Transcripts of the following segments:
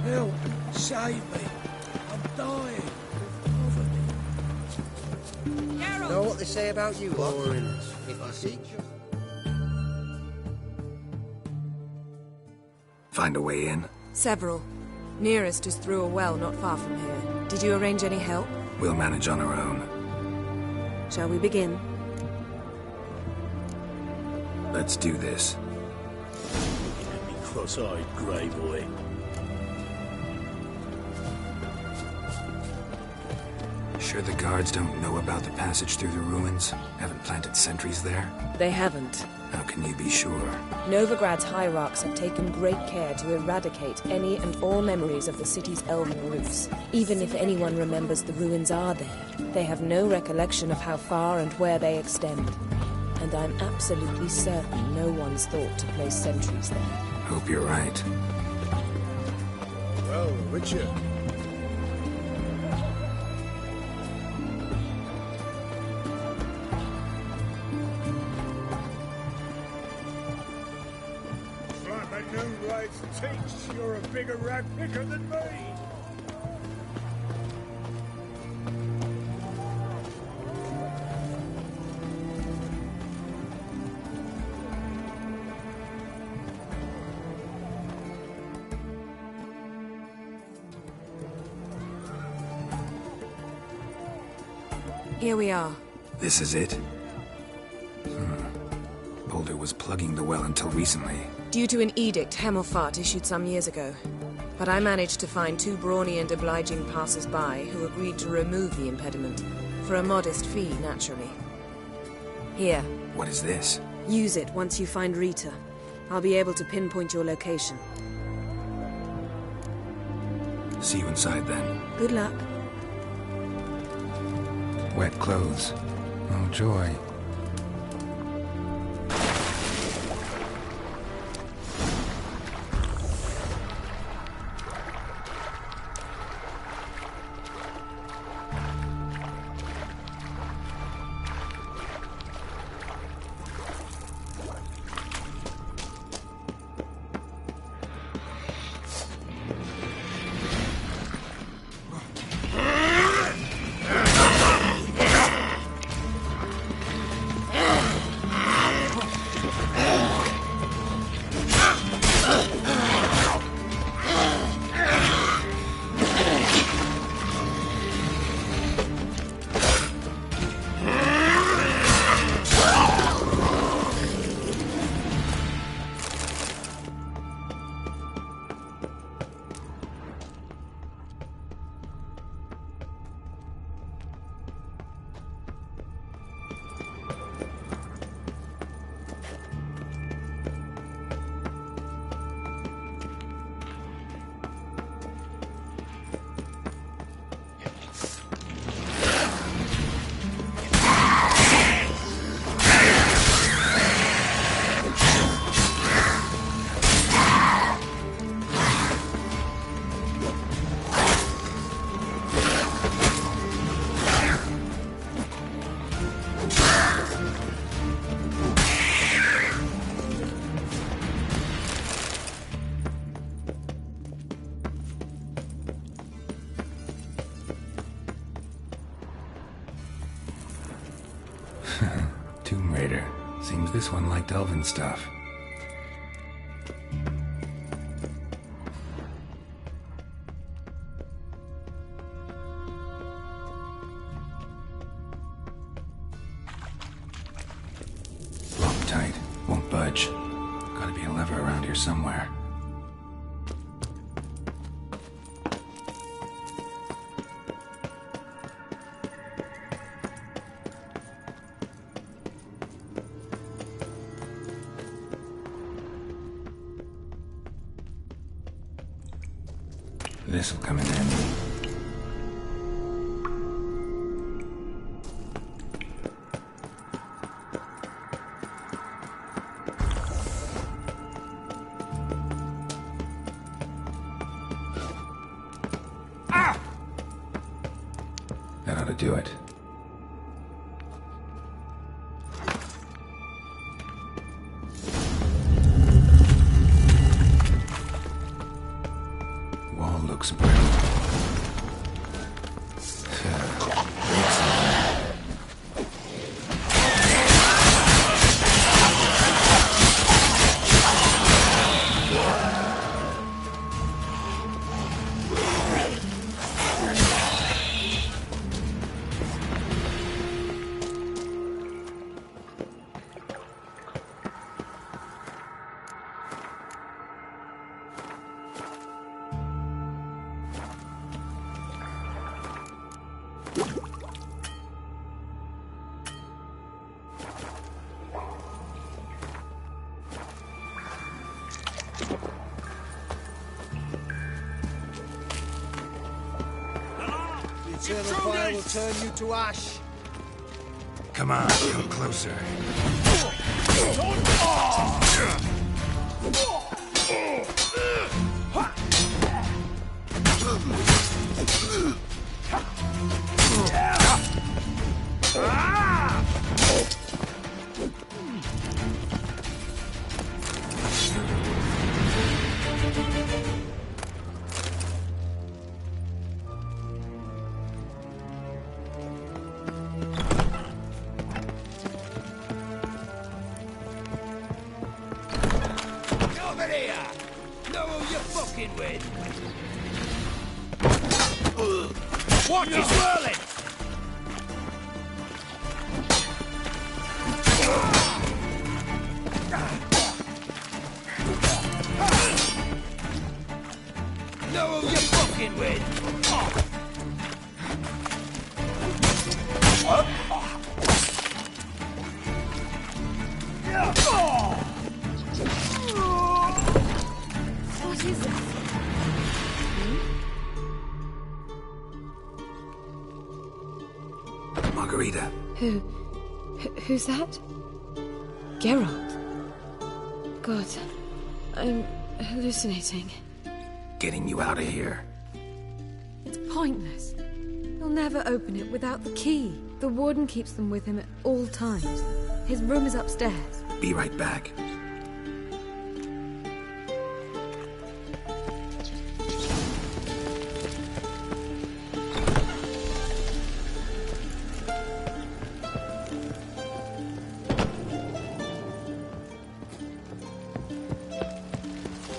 Help! Save me! I'm dying! Poverty! Know what they say about you, foreigners? If I see Find a way in? Several. Nearest is through a well not far from here. Did you arrange any help? We'll manage on our own. Shall we begin? Let's do this. Looking at me cross-eyed, grey boy. Sure the guards don't know about the passage through the ruins? Haven't planted sentries there? They haven't. How can you be sure? Novigrad's hierarchs have taken great care to eradicate any and all memories of the city's elven roofs. Even if anyone remembers the ruins are there, they have no recollection of how far and where they extend. And I'm absolutely certain no one's thought to place sentries there. Hope you're right. Well, Richard. Like my new rights teach, you're a bigger rat picker than me! Here we are. This is it? Boulder was plugging the well until recently. Due to an edict Hemelfart issued some years ago. But I managed to find two brawny and obliging passers-by who agreed to remove the impediment. For a modest fee, naturally. Here. What is this? Use it once you find Rita. I'll be able to pinpoint your location. See you inside then. Good luck. Wet clothes. Oh, joy. Tomb Raider. Seems this one liked elven stuff. Locked tight. Won't budge. Gotta be a lever around here somewhere. This'll come in handy. That ought to do it. Wall The eternal fire will turn you to ash. Come on, come closer. Over here! Know who you're fucking with? What is whirling? Know who you're fucking with? What is it? Margarita. Who's that? Geralt. God, I'm hallucinating. Getting you out of here. It's pointless. He'll never open it without the key. The warden keeps them with him at all times. His room is upstairs. Be right back.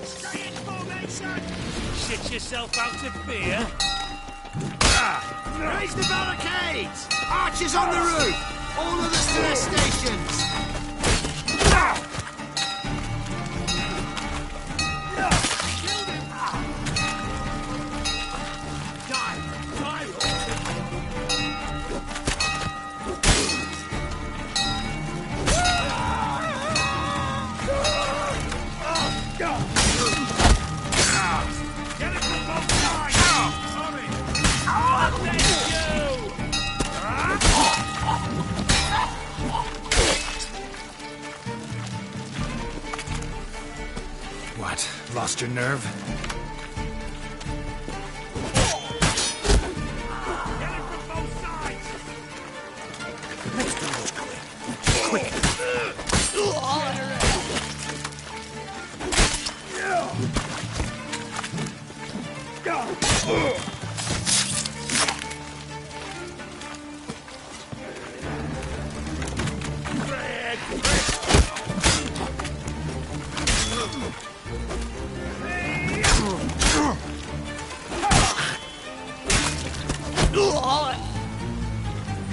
Stay in formation! Shit yourself out of beer? Raise the barricades! Archers on the roof! All others to their stations! Get it from both sides! Hurry! What? Lost your nerve? Get it from both sides! Let's do this quick.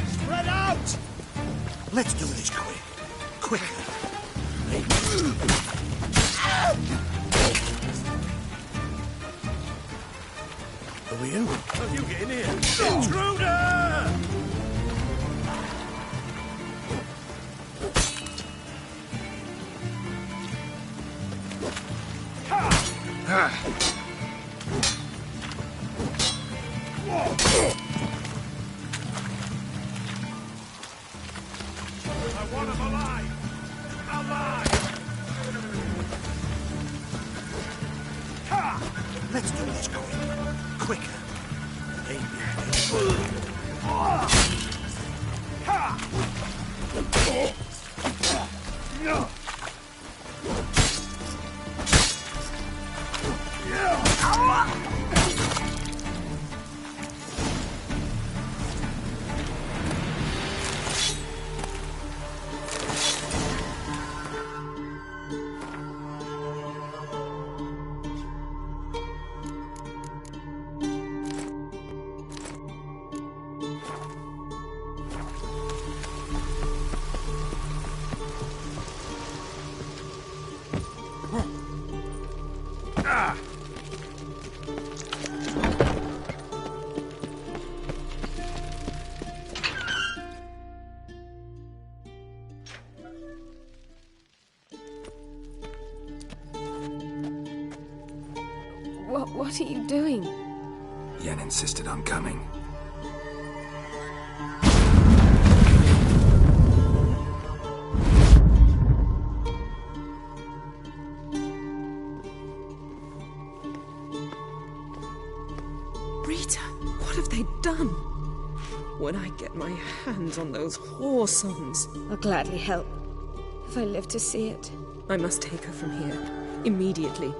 Spread out! Let's do this quick. Quicker. Are we in? How you getting in? Intruder! I want him alive! Alive! Let's do this quick. Quicker. What are you doing? Yen insisted on coming. Rita, what have they done? When I get my hands on those whore songs, I'll gladly help. If I live to see it. I must take her from here. Immediately.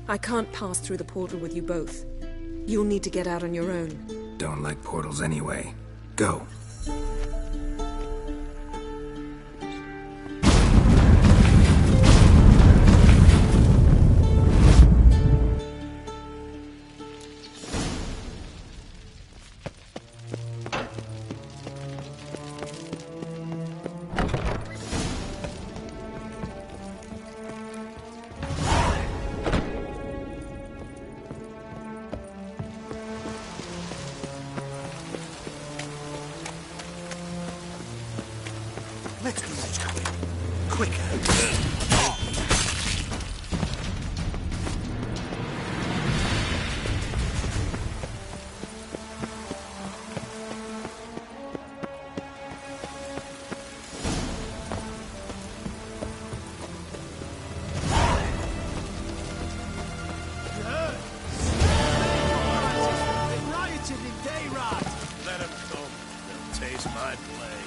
I can't pass through the portal with you both. You'll need to get out on your own. Don't like portals anyway. Go. Let's do this quicker. Rioted in Dayrod. Let him come. They'll taste my blade.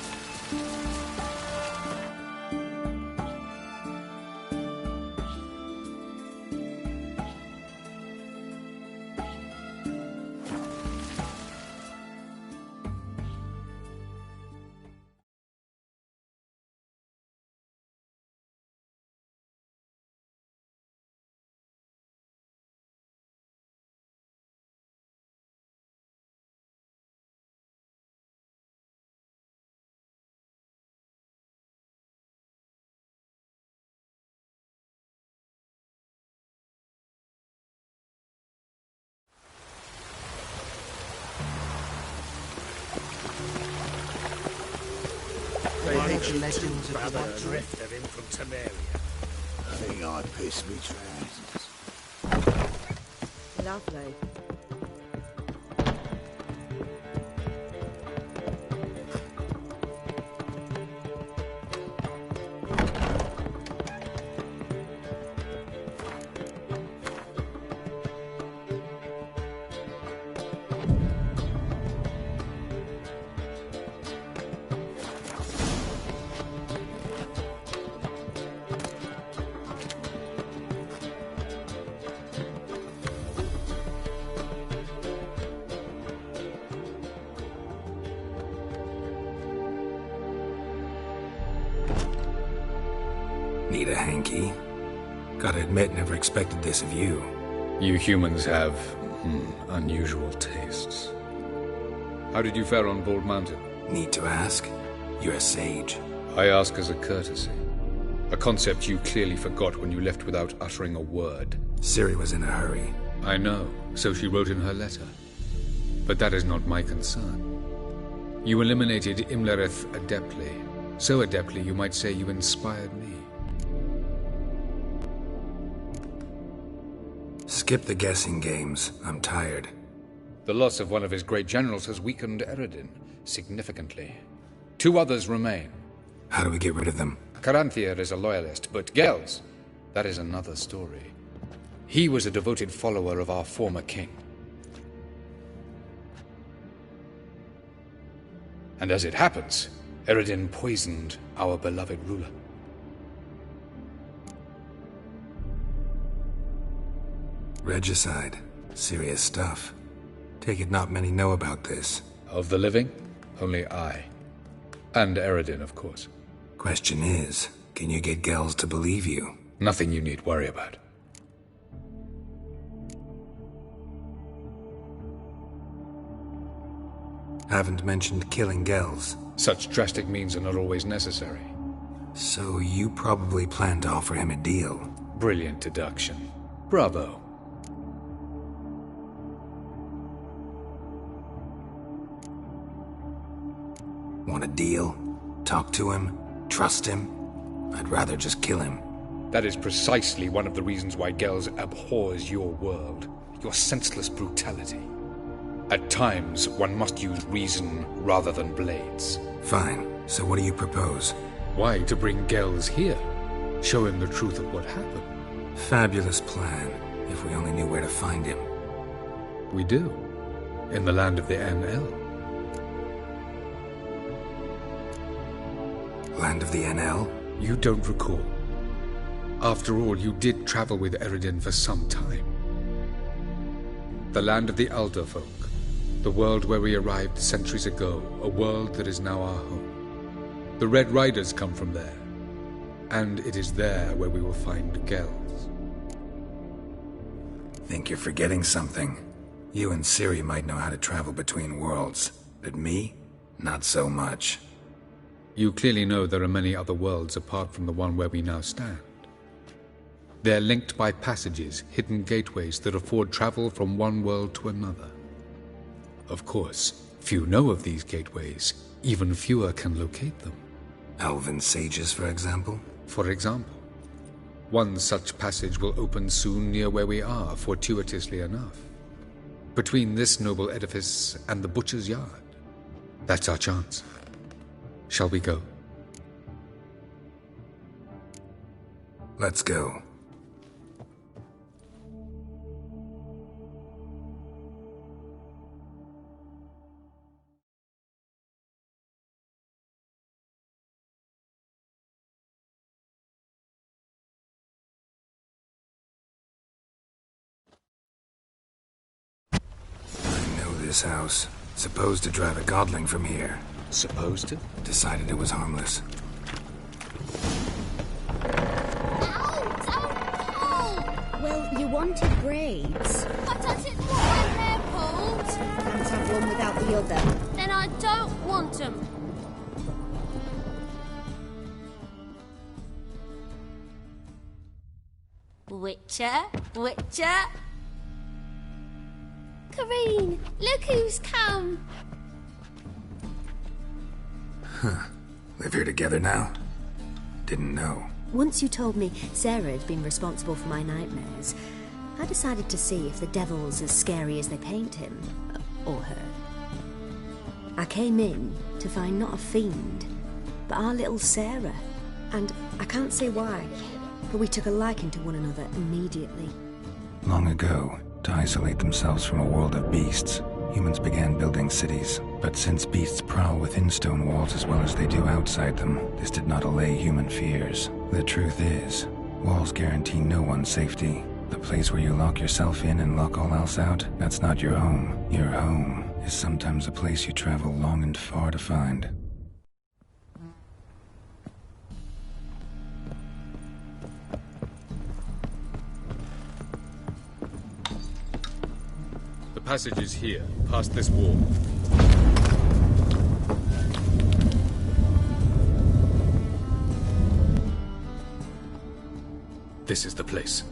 The legends of Rather the drift of him from Temeria. I think I pissed me trousers. Lovely. Need a hanky? Gotta admit, never expected this of you. You humans have, unusual tastes. How did you fare on Bald Mountain? Need to ask? You're a sage. I ask as a courtesy. A concept you clearly forgot when you left without uttering a word. Ciri was in a hurry. I know, so she wrote in her letter. But that is not my concern. You eliminated Imlerith adeptly. So adeptly you might say you inspired me. Skip the guessing games. I'm tired. The loss of one of his great generals has weakened Eredin significantly. 2 others remain. How do we get rid of them? Caranthier is a loyalist, but Gels, that is another story. He was a devoted follower of our former king. And as it happens, Eredin poisoned our beloved ruler. Regicide. Serious stuff. Take it not many know about this. Of the living, only I. And Eredin, of course. Question is, can you get Gels to believe you? Nothing you need worry about. Haven't mentioned killing Gels. Such drastic means are not always necessary. So you probably plan to offer him a deal. Brilliant deduction. Bravo. Want a deal? Talk to him? Trust him? I'd rather just kill him. That is precisely one of the reasons why Gels abhors your world, your senseless brutality. At times, one must use reason rather than blades. Fine. So what do you propose? Why, to bring Gels here, show him the truth of what happened. Fabulous plan, if we only knew where to find him. We do, in the land of the NL. Land of the NL? You don't recall. After all, you did travel with Eredin for some time. The land of the Alder folk, the world where we arrived centuries ago, a world that is now our home. The Red Riders come from there, and it is there where we will find Gels. Think you're forgetting something. You and Ciri might know how to travel between worlds, but me? Not so much. You clearly know there are many other worlds apart from the one where we now stand. They're linked by passages, hidden gateways that afford travel from one world to another. Of course, few know of these gateways. Even fewer can locate them. Elven sages, for example? For example. One such passage will open soon near where we are, fortuitously enough. Between this noble edifice and the butcher's yard. That's our chance. Shall we go? Let's go. This house. Supposed to drive a godling from here. Supposed to? Decided it was harmless. Well, you wanted braids. I don't want my hair pulled. Can't have one without the other. Then I don't want them. Witcher, Witcher. Kareen, look who's come. Live here together now? Didn't know. Once you told me Sarah had been responsible for my nightmares, I decided to see if the devil's as scary as they paint him. Or her. I came in to find not a fiend, but our little Sarah. And I can't say why, but we took a liking to one another immediately. Long ago, to isolate themselves from a world of beasts, humans began building cities. But since beasts prowl within stone walls as well as they do outside them, this did not allay human fears. The truth is, walls guarantee no one's safety. The place where you lock yourself in and lock all else out, that's not your home. Your home is sometimes a place you travel long and far to find. The passage is here, past this wall. This is the place.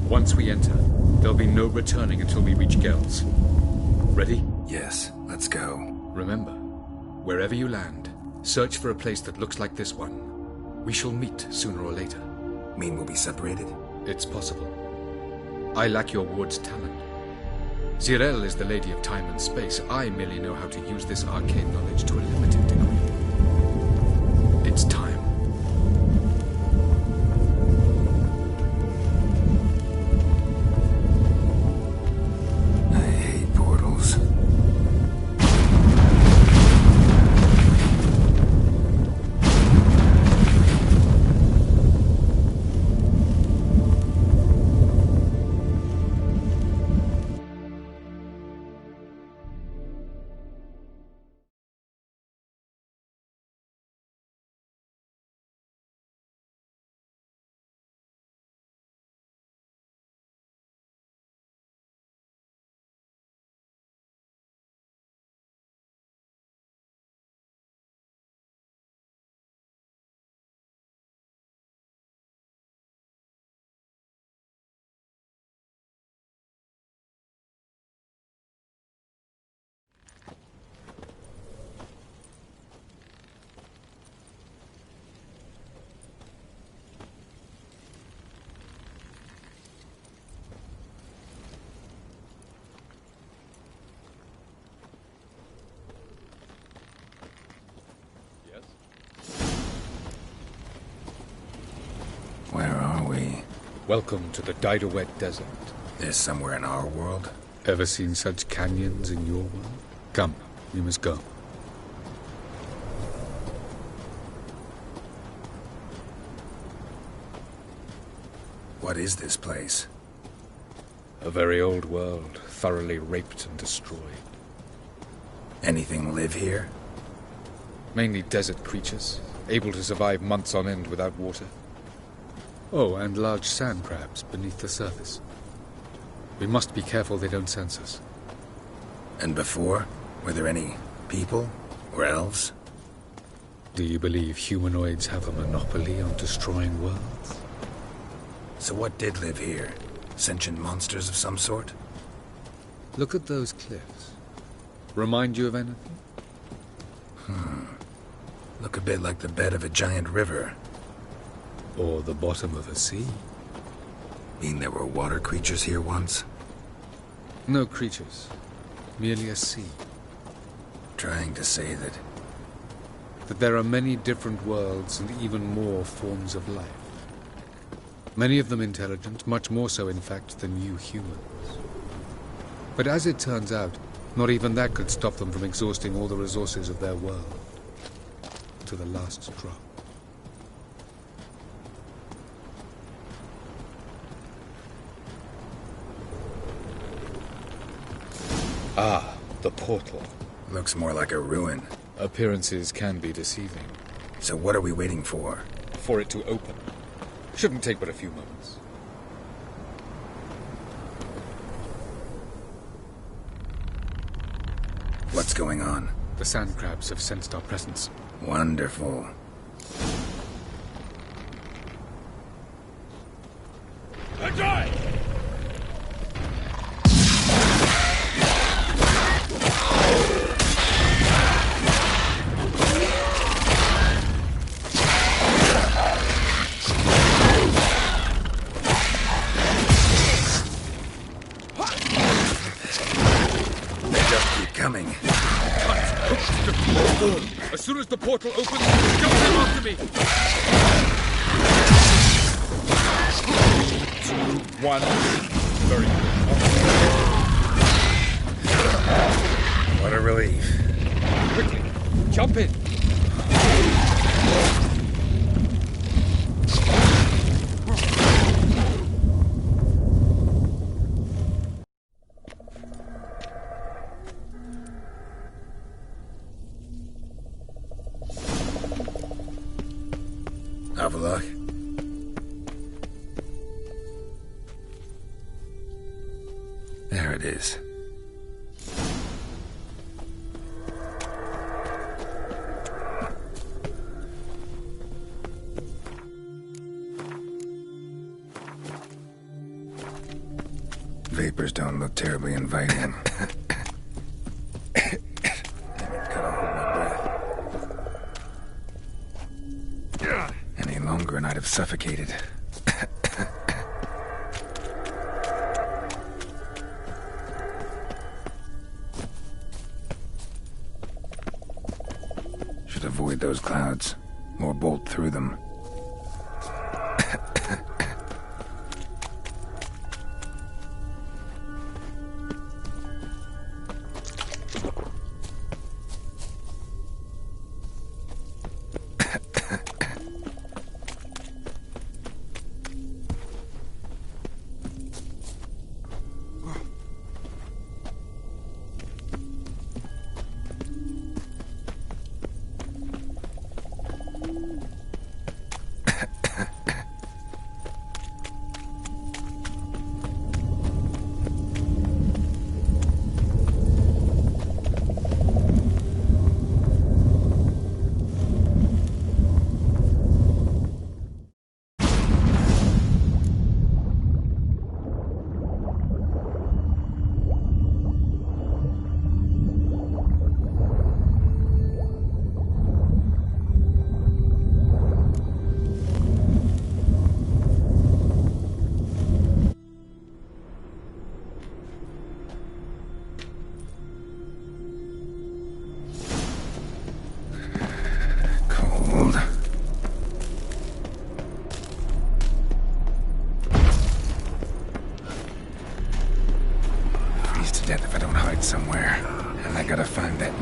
Once we enter, there'll be no returning until we reach Gels. Ready? Yes, let's go. Remember, wherever you land, search for a place that looks like this one. We shall meet sooner or later. Mean we'll be separated? It's possible. I lack your ward's talent. Zirel is the lady of time and space. I merely know how to use this arcane knowledge to a limited degree. It's time. Welcome to the Didowet Desert. This somewhere in our world? Ever seen such canyons in your world? Come, we must go. What is this place? A very old world, thoroughly raped and destroyed. Anything live here? Mainly desert creatures, able to survive months on end without water. Oh, and large sand crabs beneath the surface. We must be careful they don't sense us. And before? Were there any people? Or elves? Do you believe humanoids have a monopoly on destroying worlds? So what did live here? Sentient monsters of some sort? Look at those cliffs. Remind you of anything? Look a bit like the bed of a giant river. Or the bottom of a sea? Mean there were water creatures here once? No creatures. Merely a sea. Trying to say that... That there are many different worlds and even more forms of life. Many of them intelligent, much more so in fact than you humans. But as it turns out, not even that could stop them from exhausting all the resources of their world. To the last drop. Ah, the portal. Looks more like a ruin. Appearances can be deceiving. So what are we waiting for? For it to open. Shouldn't take but a few moments. What's going on? The sand crabs have sensed our presence. Wonderful. Enjoy! They just keep coming. As soon as the portal opens, jump them after me! 2, 1. Very good. What a relief. Quickly, jump in! Avallac'h? There it is. Vapors don't look terribly inviting. Gotta hold my breath. Any longer and I'd have suffocated. Should avoid those clouds, or bolt through them.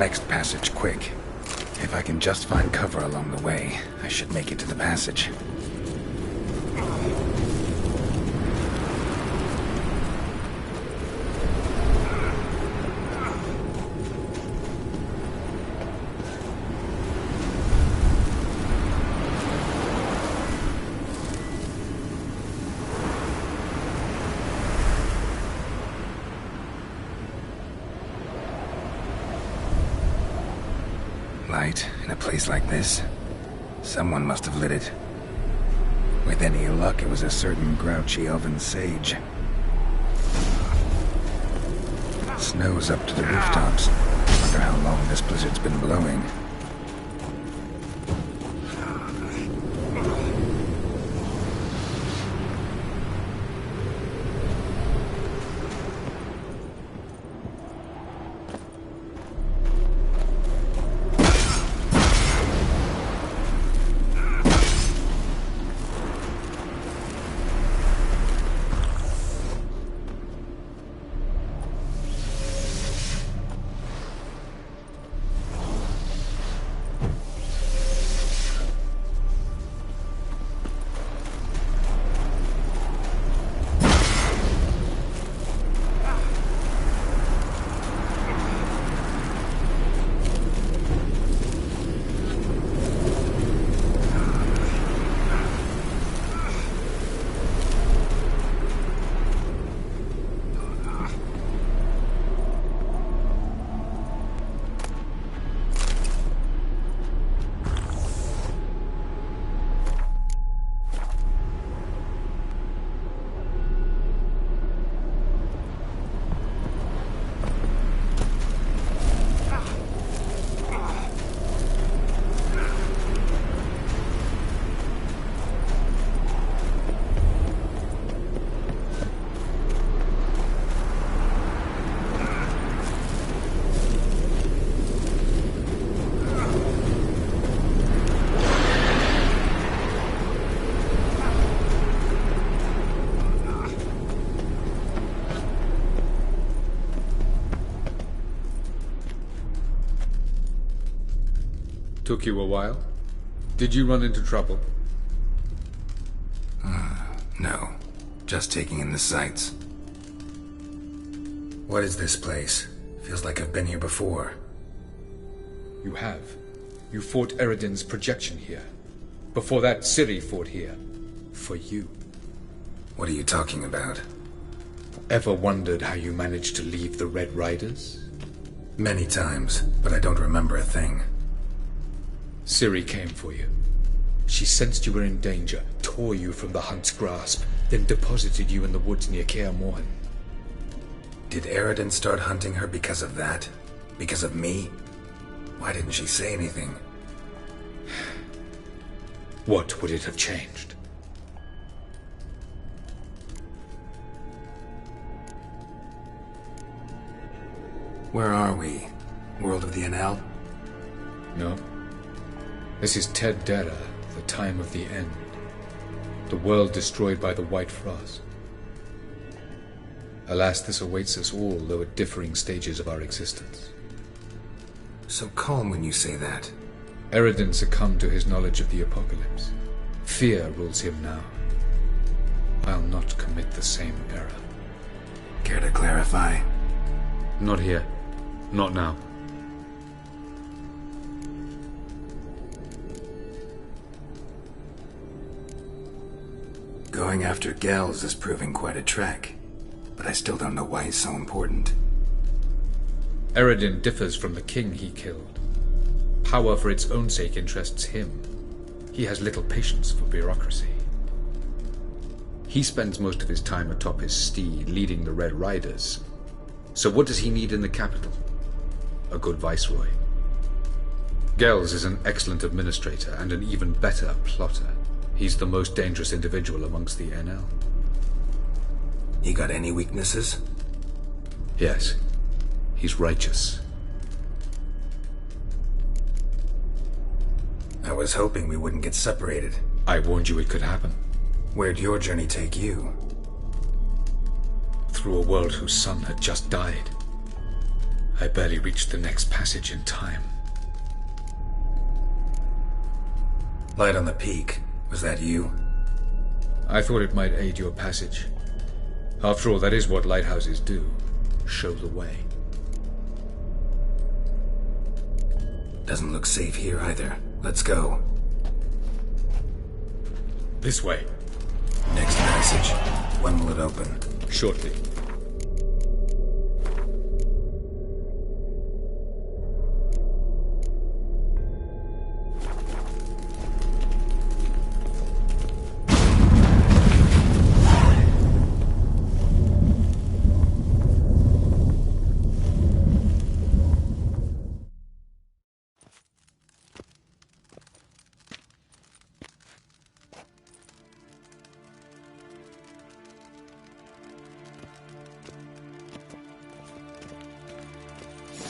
Next passage, quick. If I can just find cover along the way, I should make it to the passage. Light in a place like this? Someone must have lit it. With any luck, it was a certain grouchy elven sage. Snow's up to the rooftops. Wonder how long this blizzard's been blowing. Took you a while? Did you run into trouble? No. Just taking in the sights. What is this place? Feels like I've been here before. You have. You fought Eredin's projection here. Before that, Ciri fought here. For you. What are you talking about? Ever wondered how you managed to leave the Red Riders? Many times, but I don't remember a thing. Ciri came for you. She sensed you were in danger, tore you from the Hunt's grasp, then deposited you in the woods near Kaer Morhen. Did Eredin start hunting her because of that? Because of me? Why didn't she say anything? What would it have changed? Where are we? World of the Enel? No. This is Ted Dera, the time of the end. The world destroyed by the White Frost. Alas, this awaits us all, though at differing stages of our existence. So calm when you say that. Eredin succumbed to his knowledge of the apocalypse. Fear rules him now. I'll not commit the same error. Care to clarify? Not here. Not now. Going after Gels is proving quite a trek, but I still don't know why he's so important. Eredin differs from the king he killed. Power for its own sake interests him. He has little patience for bureaucracy. He spends most of his time atop his steed, leading the Red Riders. So what does he need in the capital? A good viceroy. Gels is an excellent administrator and an even better plotter. He's the most dangerous individual amongst the Enel. You got any weaknesses? Yes. He's righteous. I was hoping we wouldn't get separated. I warned you it could happen. Where'd your journey take you? Through a world whose sun had just died. I barely reached the next passage in time. Light on the peak. Was that you? I thought it might aid your passage. After all, that is what lighthouses do. Show the way. Doesn't look safe here either. Let's go. This way. Next passage. When will it open? Shortly.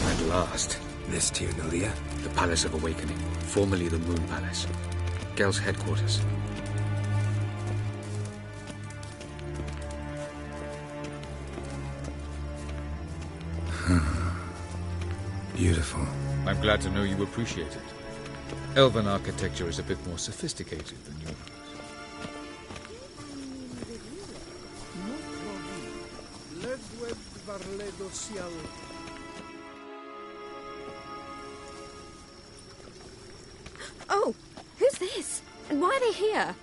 At last. This Tirnalia? The Palace of Awakening, formerly the Moon Palace. Gel's headquarters. Beautiful. I'm glad to know you appreciate it. Elven architecture is a bit more sophisticated than yours. Oh, who's this? And why are they here?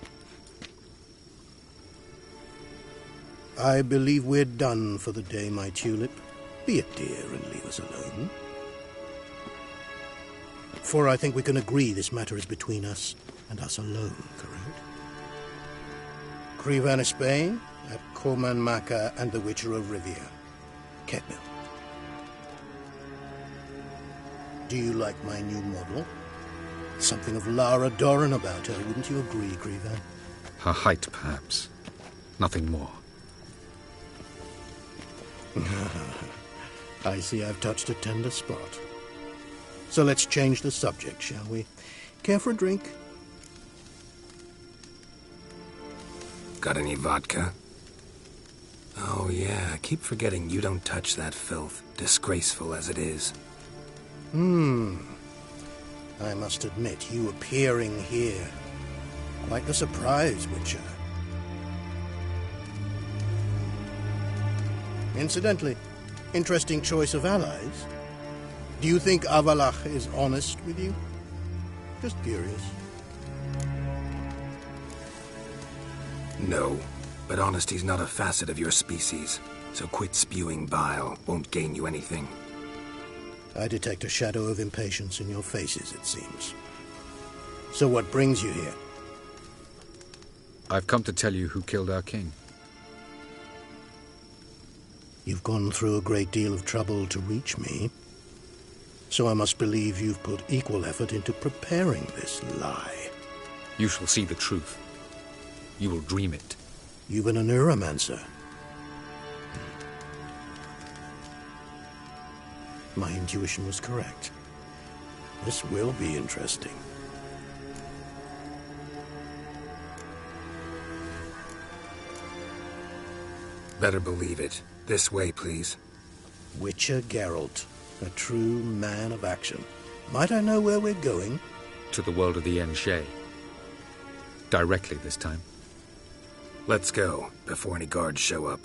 I believe we're done for the day, my tulip. Be a dear and leave us alone. For I think we can agree this matter is between us and us alone, correct? Krivan Spain at Corman Maka and the Witcher of Rivia. Ketmil. Do you like my new model? Something of Lara Doran about her, wouldn't you agree, Krivan? Her height, perhaps. Nothing more. I see I've touched a tender spot. So let's change the subject, shall we? Care for a drink? Got any vodka? Oh yeah, I keep forgetting you don't touch that filth, disgraceful as it is. I must admit, you appearing here, quite the surprise, Witcher. Incidentally, interesting choice of allies. Do you think Avalach is honest with you? Just curious. No, but honesty's not a facet of your species, so quit spewing bile. Won't gain you anything. I detect a shadow of impatience in your faces, it seems. So what brings you here? I've come to tell you who killed our king. You've gone through a great deal of trouble to reach me, so I must believe you've put equal effort into preparing this lie. You shall see the truth. You will dream it. You've been a neuromancer. My intuition was correct. This will be interesting. Better believe it. This way, please. Witcher Geralt, a true man of action. Might I know where we're going? To the world of the Yen Shay. Directly this time. Let's go, before any guards show up.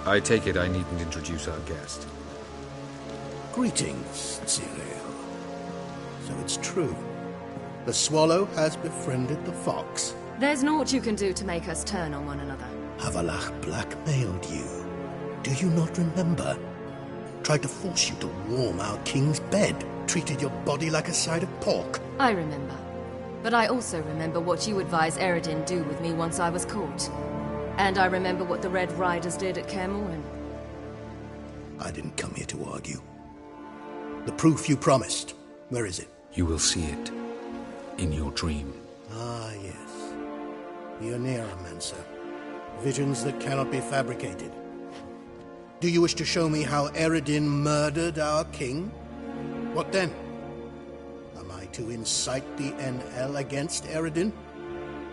I take it I needn't introduce our guest. Greetings, Cyril. So it's true. The swallow has befriended the fox. There's naught you can do to make us turn on one another. Havalach blackmailed you. Do you not remember? Tried to force you to warm our king's bed. Treated your body like a side of pork. I remember. But I also remember what you advised Eredin do with me once I was caught. And I remember what the Red Riders did at Kaer Morhen. I didn't come here to argue. The proof you promised. Where is it? You will see it. In your dream. Ah, yes. The Oneiromancer. Visions that cannot be fabricated. Do you wish to show me how Eredin murdered our king? What then? Am I to incite the NL against Eredin?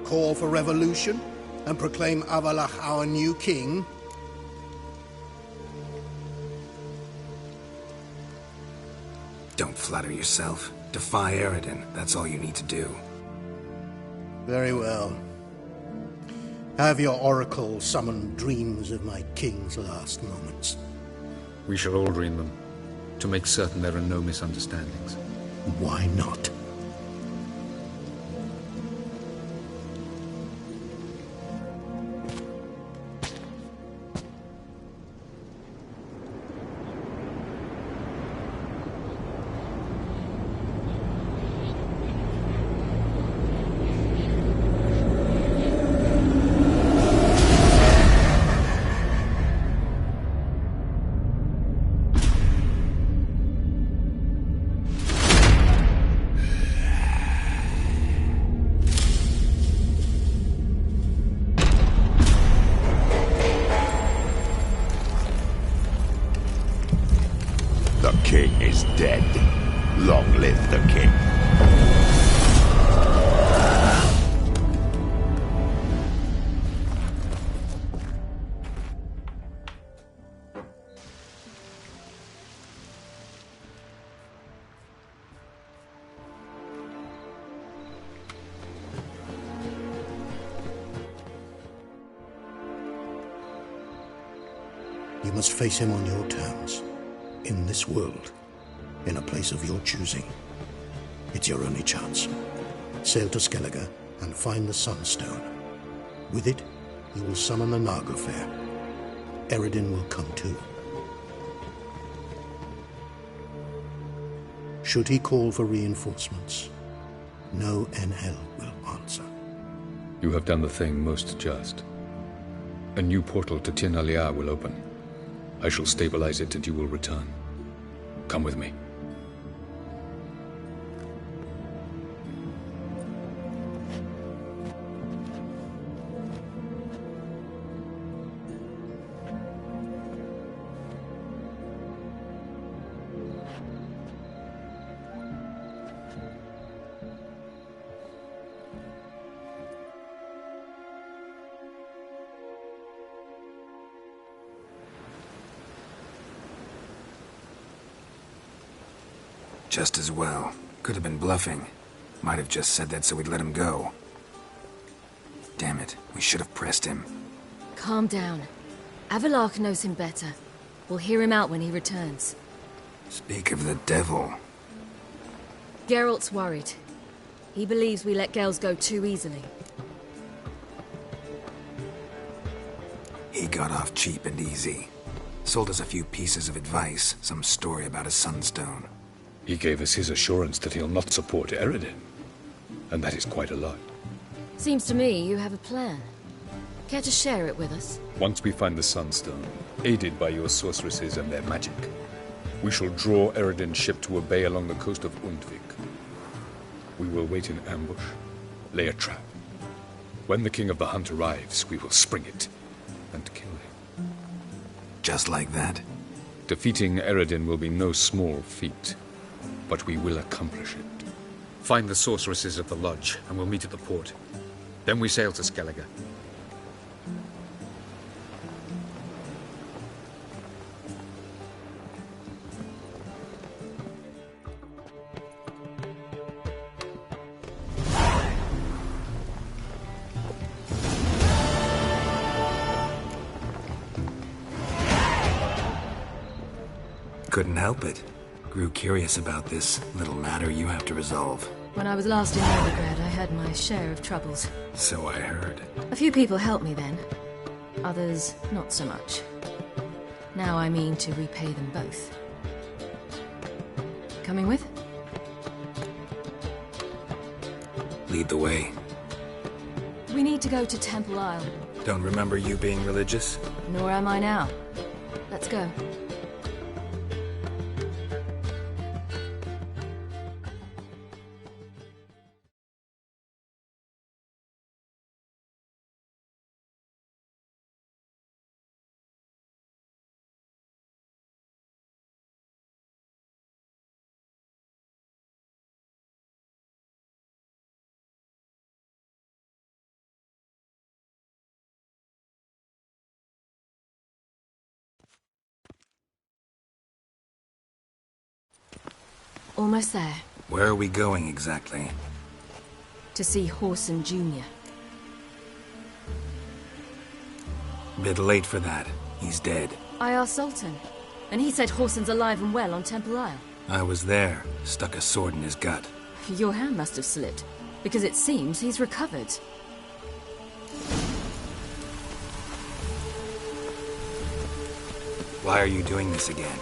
Call for revolution? And proclaim Avalach our new king? Don't flatter yourself. Defy Eredin. That's all you need to do. Very well. Have your oracle summon dreams of my king's last moments. We shall all dream them, to make certain there are no misunderstandings. Why not? The king is dead. Long live the king. You must face him on your terms. In this world, in a place of your choosing. It's your only chance. Sail to Skellige and find the Sunstone. With it, you will summon the Naglfar. Eredin will come too. Should he call for reinforcements, no NL will answer. You have done the thing most just. A new portal to Tir na Liar will open. I shall stabilize it and you will return. Come with me. Just as well. Could have been bluffing. Might have just said that so we'd let him go. Damn it, we should have pressed him. Calm down. Avalach knows him better. We'll hear him out when he returns. Speak of the devil. Geralt's worried. He believes we let Gels go too easily. He got off cheap and easy. Sold us a few pieces of advice, some story about a sunstone. He gave us his assurance that he'll not support Eredin. And that is quite a lot. Seems to me you have a plan. Care to share it with us? Once we find the Sunstone, aided by your sorceresses and their magic, we shall draw Eredin's ship to a bay along the coast of Undvik. We will wait in ambush, lay a trap. When the King of the Hunt arrives, we will spring it and kill him. Just like that? Defeating Eredin will be no small feat, but we will accomplish it. Find the sorceresses of the lodge, and we'll meet at the port. Then we sail to Skellige. Couldn't help it. Grew curious about this little matter you have to resolve. When I was last in Novigrad, I had my share of troubles. So I heard. A few people helped me then. Others, not so much. Now I mean to repay them both. Coming with? Lead the way. We need to go to Temple Isle. Don't remember you being religious? Nor am I now. Let's go. Almost there. Where are we going exactly? To see Whoreson Jr. Bit late for that. He's dead. I asked Sultan, and he said Whoreson's alive and well on Temple Isle. I was there. Stuck a sword in his gut. Your hand must have slipped, because it seems he's recovered. Why are you doing this again?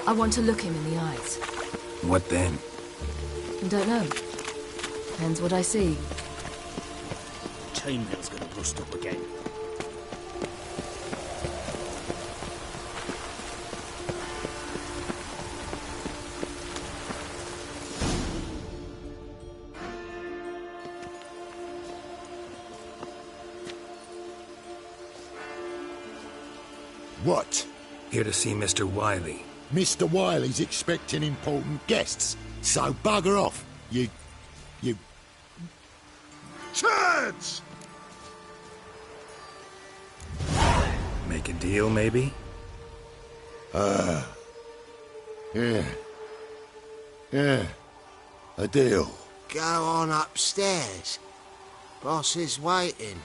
I want to look him in the eyes. What then? Don't know. Depends what I see. Chainmail's gonna rust up again. What? Here to see Mr. Wiley. Mr. Wiley's expecting important guests, so bugger off, you... Turds! Make a deal, maybe? Yeah. Yeah. A deal. Go on upstairs. Boss is waiting.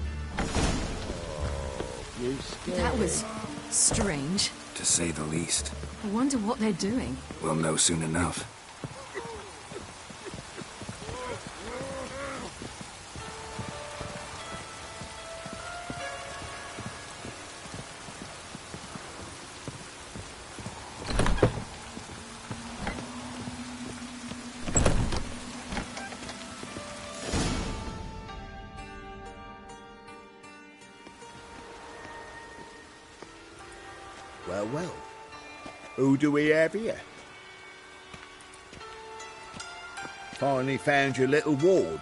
You scared? That was strange. To say the least. I wonder what they're doing. We'll know soon enough. Well. Who do we have here? Finally found your little ward.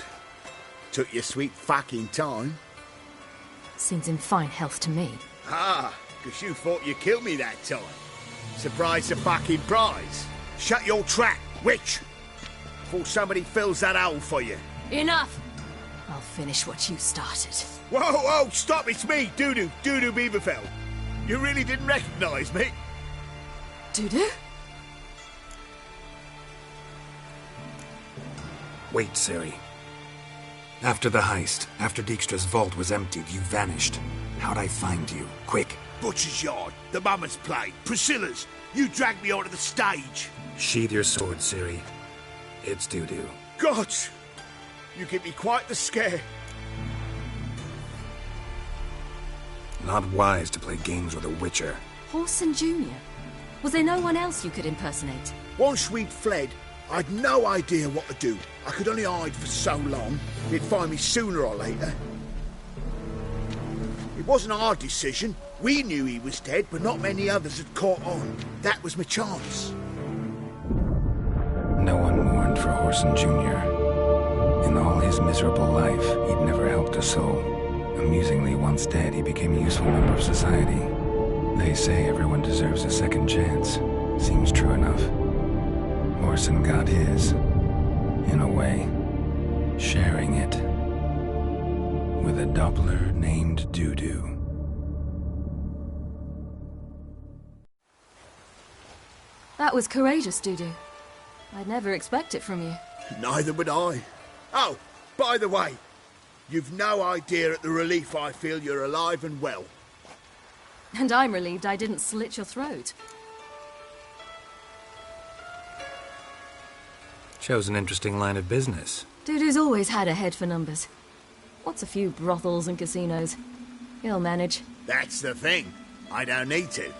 Took your sweet fucking time. Seems in fine health to me. Ah, 'cause you thought you killed me that time. Surprise the fucking prize. Shut your trap, witch! Before somebody fills that hole for you. Enough! I'll finish what you started. Whoa, stop, it's me, Dudu Beaverfell. You really didn't recognise me? Dudu? Wait, Ciri. After the heist, after Dijkstra's vault was emptied, you vanished. How'd I find you? Quick. Butcher's Yard, the Mama's Play, Priscilla's. You dragged me onto the stage. Sheathe your sword, Ciri. It's Dudu. God! You give me quite the scare. Not wise to play games with a witcher. Whoreson Jr.? Was there no one else you could impersonate? Once we'd fled, I'd no idea what to do. I could only hide for so long. He'd find me sooner or later. It wasn't our decision. We knew he was dead, but not many others had caught on. That was my chance. No one mourned for Whoreson Jr. In all his miserable life, he'd never helped a soul. Amusingly, once dead, he became a useful member of society. They say everyone deserves a second chance. Seems true enough. Whoreson got his, in a way, sharing it. with a Doppler named Dudu. That was courageous, Dudu. I'd never expect it from you. Neither would I. Oh, by the way, you've no idea at the relief I feel you're alive and well. And I'm relieved I didn't slit your throat. Shows an interesting line of business. Dudu's always had a head for numbers. What's a few brothels and casinos? He'll manage. That's the thing. I don't need to.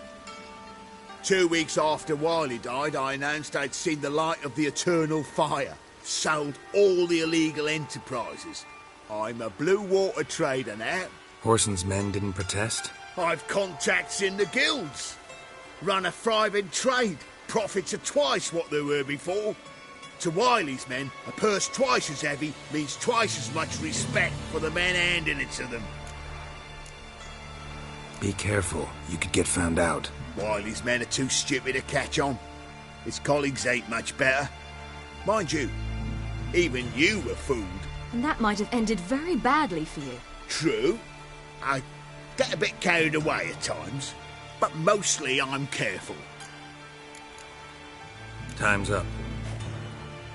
2 weeks after Wiley died, I announced I'd seen the light of the eternal fire. Sold all the illegal enterprises. I'm a blue water trader now. Horson's men didn't protest? I've contacts in the guilds. Run a thriving trade. Profits are twice what they were before. To Wiley's men, a purse twice as heavy means twice as much respect for the men handing it to them. Be careful. You could get found out. Wiley's men are too stupid to catch on. His colleagues ain't much better. Mind you, even you were fooled. And that might have ended very badly for you. True. I get a bit carried away at times, but mostly I'm careful. Time's up.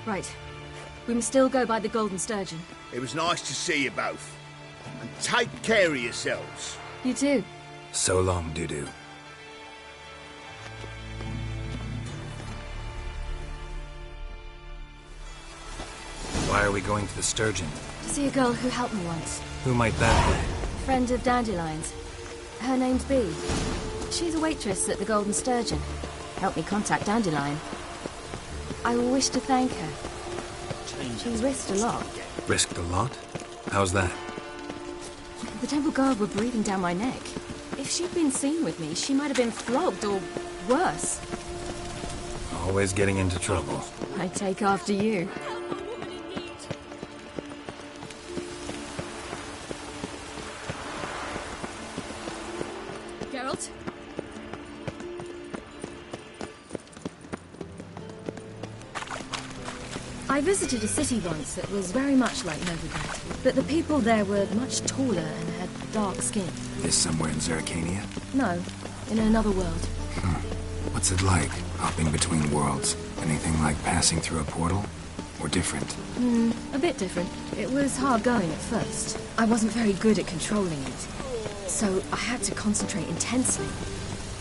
Right. We must still go by the Golden Sturgeon. It was nice to see you both. And take care of yourselves. You too. So long, Dudu. Why are we going to the Sturgeon? To see a girl who helped me once. Who might that be? Friend of Dandelion's. Her name's Bee. She's a waitress at the Golden Sturgeon. Helped me contact Dandelion. I wish to thank her. She's risked a lot. Risked a lot? How's that? The Temple Guard were breathing down my neck. If she'd been seen with me, she might have been flogged or worse. Always getting into trouble. I take after you. Geralt? I visited a city once that was very much like Novigrad, but the people there were much taller and had dark skin. Is somewhere in Zeracania? No, in another world. What's it like, hopping between worlds? Anything like passing through a portal? Or different? A bit different. It was hard going at first. I wasn't very good at controlling it, so I had to concentrate intensely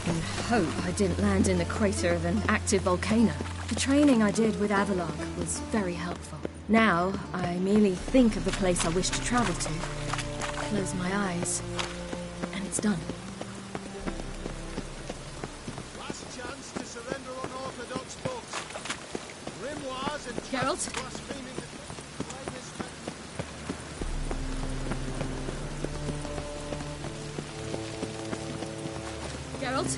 and hope I didn't land in the crater of an active volcano. The training I did with Avalok was very helpful. Now, I merely think of the place I wish to travel to, close my eyes, and it's done. Last chance to surrender unorthodox books. Grimoires and Geralt? blaspheming the Geralt?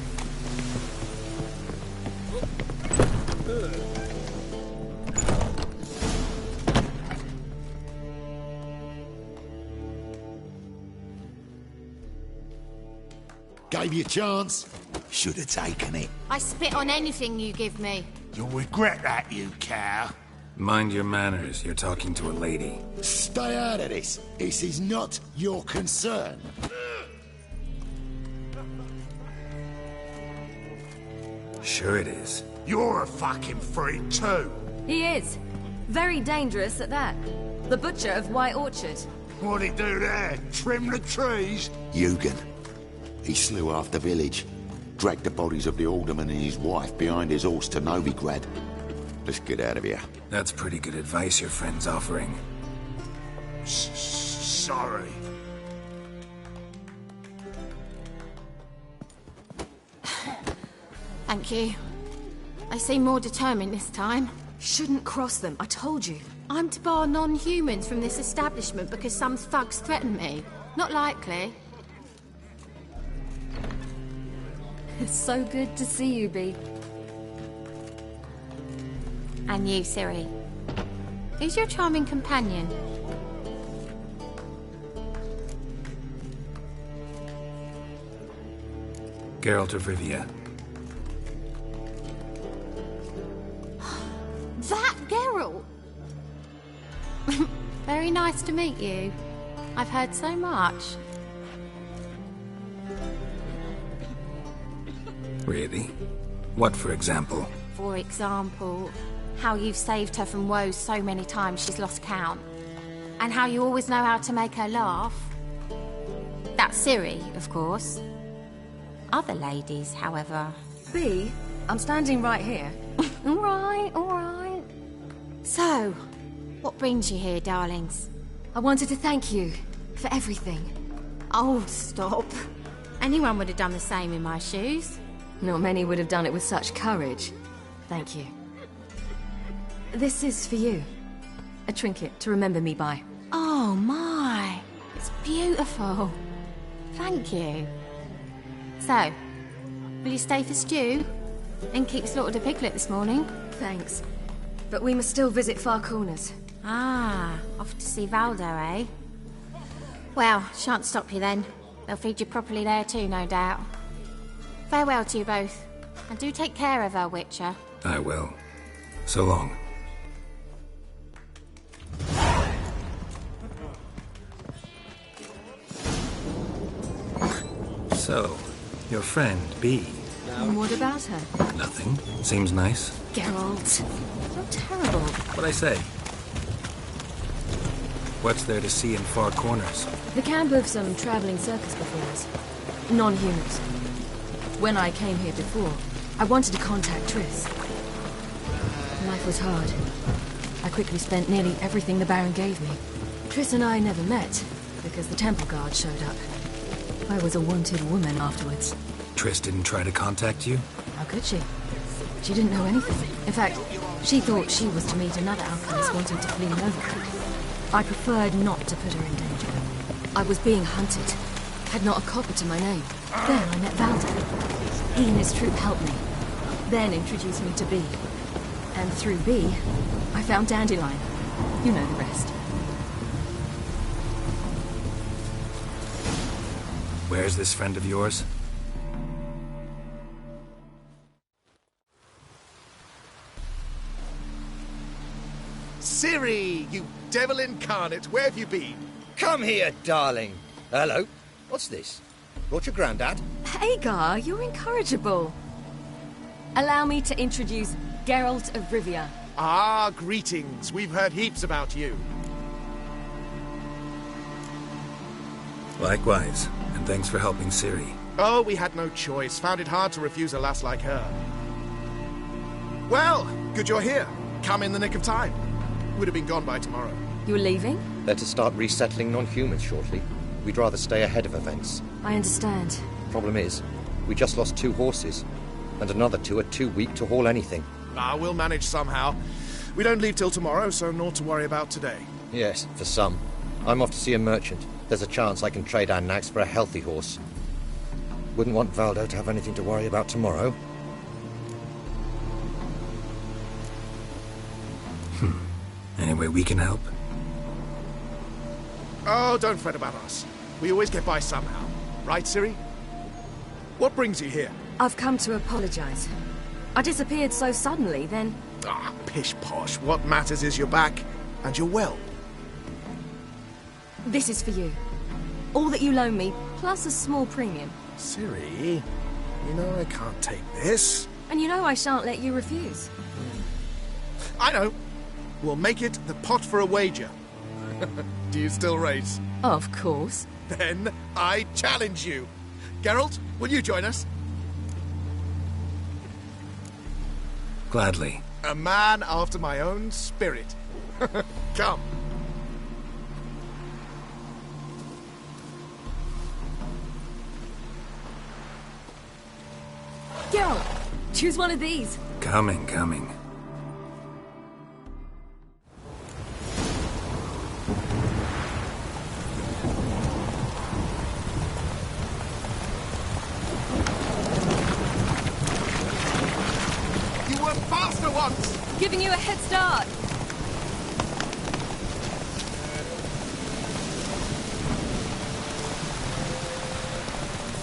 Gave you a chance. Should have taken it. I spit on anything you give me. You'll regret that, you cow. Mind your manners. You're talking to a lady. Stay out of this. This is not your concern. Sure it is. You're a fucking freak too. He is. Very dangerous at that. The butcher of White Orchard. What'd he do there? Trim the trees? Eugen. He slew half the village. Dragged the bodies of the alderman and his wife behind his horse to Novigrad. Let's get out of here. That's pretty good advice your friend's offering. Sorry. Thank you. I seem more determined this time. Shouldn't cross them, I told you. I'm to bar non-humans from this establishment because some thugs threaten me. Not likely. It's so good to see you, Bee. And you, Ciri. Who's your charming companion? Geralt of Rivia. That Geralt! Very nice to meet you. I've heard so much. Really? What, for example? For example, how you've saved her from woes so many times she's lost count. And how you always know how to make her laugh. That's Ciri, of course. Other ladies, however... Bea, I'm standing right here. All right. So, what brings you here, darlings? I wanted to thank you for everything. Oh, stop. Anyone would have done the same in my shoes. Not many would have done it with such courage. Thank you. This is for you. A trinket to remember me by. Oh, my. It's beautiful. Thank you. So, will you stay for stew? And keep slaughtered a piglet this morning? Thanks. But we must still visit Far Corners. Ah, off to see Valdo, eh? Well, shan't stop you then. They'll feed you properly there too, no doubt. Farewell to you both. And do take care of her, Witcher. I will. So long. So, your friend, Bea. What about her? Nothing. Seems nice. Geralt. You're terrible. What'd I say? What's there to see in Far Corners? The camp of some traveling circus performers. Non-humans. When I came here before, I wanted to contact Triss. Life was hard. I quickly spent nearly everything the Baron gave me. Triss and I never met, because the temple guard showed up. I was a wanted woman afterwards. Triss didn't try to contact you? How could she? She didn't know anything. In fact, she thought she was to meet another alchemist wanting to flee Nova. I preferred not to put her in danger. I was being hunted. Had not a copper to my name. Then I met Valdo. He and his troop helped me. Then introduced me to Bea. And through Bea, I found Dandelion. You know the rest. Where's this friend of yours? Ciri, you devil incarnate, where have you been? Come here, darling. Hello. What's this? Brought your granddad? Hagar, you're incorrigible. Allow me to introduce Geralt of Rivia. Ah, greetings. We've heard heaps about you. Likewise, and thanks for helping Ciri. Oh, we had no choice. Found it hard to refuse a lass like her. Well, good you're here. Come in the nick of time. Would have been gone by tomorrow. You're leaving? They're to start resettling non-humans shortly. We'd rather stay ahead of events. I understand. Problem is, we just lost 2 horses, and another 2 are too weak to haul anything. Ah, we'll manage somehow. We don't leave till tomorrow, so naught to worry about today. Yes, for some. I'm off to see a merchant. There's a chance I can trade our nags for a healthy horse. Wouldn't want Valdo to have anything to worry about tomorrow. Any way we can help? Oh, don't fret about us. We always get by somehow. Right, Ciri? What brings you here? I've come to apologize. I disappeared so suddenly, then... Ah, pish-posh. What matters is you're back, and you're well. This is for you. All that you loan me, plus a small premium. Ciri, you know I can't take this. And you know I shan't let you refuse. I know. We'll make it the pot for a wager. Do you still race? Of course. Then I challenge you. Geralt, will you join us? Gladly. A man after my own spirit. Come. Geralt, choose one of these. Coming. You were faster once! Giving you a head start.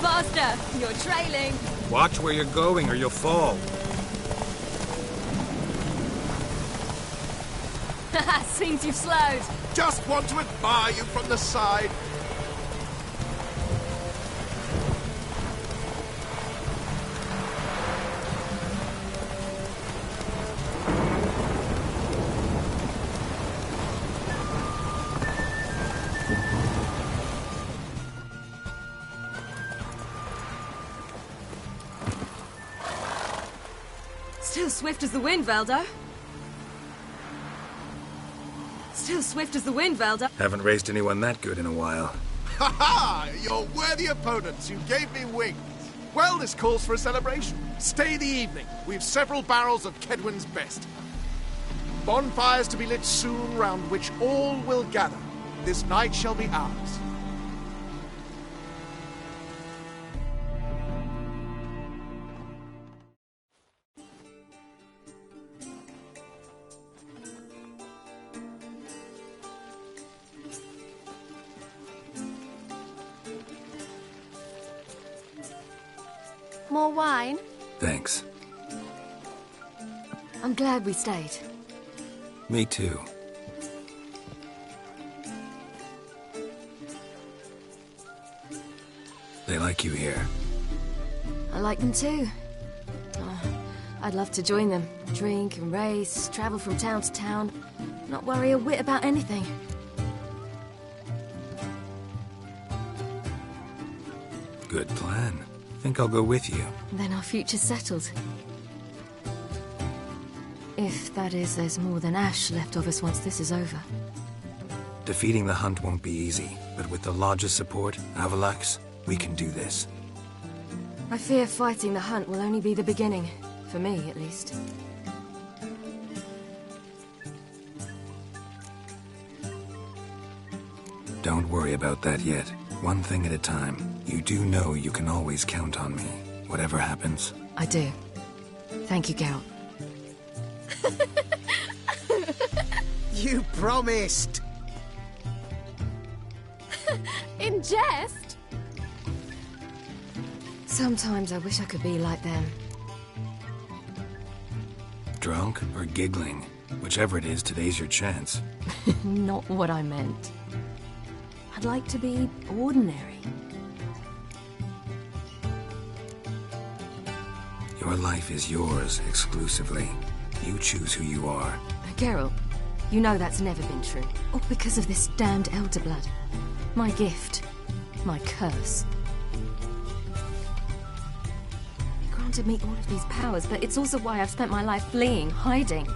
Faster! You're trailing. Watch where you're going or you'll fall. Haha, seems you've slowed. Just want to admire you from the side. Still swift as the wind, Veldo. Still swift as the wind, Veldo. Haven't raced anyone that good in a while. Ha ha! Your worthy opponents, you gave me wings. Well, this calls for a celebration. Stay the evening. We've several barrels of Kedwen's best. Bonfires to be lit soon, round which all will gather. This night shall be ours. More wine? Thanks. I'm glad we stayed. Me too. They like you here. I like them too. I'd love to join them. Drink and race, travel from town to town. Not worry a whit about anything. Good plan. Think I'll go with you. Then our future's settled. If, that is, there's more than ash left of us once this is over. Defeating the Hunt won't be easy, but with the Lodge's support, Avalax, we can do this. I fear fighting the Hunt will only be the beginning. For me, at least. Don't worry about that yet. One thing at a time. You do know you can always count on me, whatever happens. I do. Thank you, Geralt. You promised! In jest? Sometimes I wish I could be like them. Drunk or giggling? Whichever it is, today's your chance. Not what I meant. I'd like to be ordinary. Your life is yours, exclusively. You choose who you are. Geralt, you know that's never been true. All because of this damned Elderblood. My gift. My curse. It granted me all of these powers, but it's also why I've spent my life fleeing, hiding.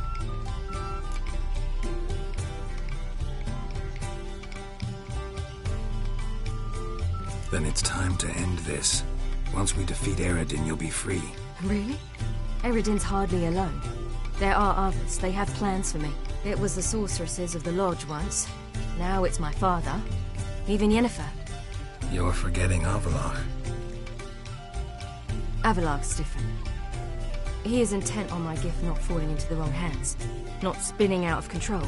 Then it's time to end this. Once we defeat Eredin, you'll be free. Really? Eredin's hardly alone. There are others. They have plans for me. It was the sorceresses of the Lodge once. Now it's my father. Even Yennefer. You're forgetting Avallac'h. Avallac'h's different. He is intent on my gift not falling into the wrong hands. Not spinning out of control.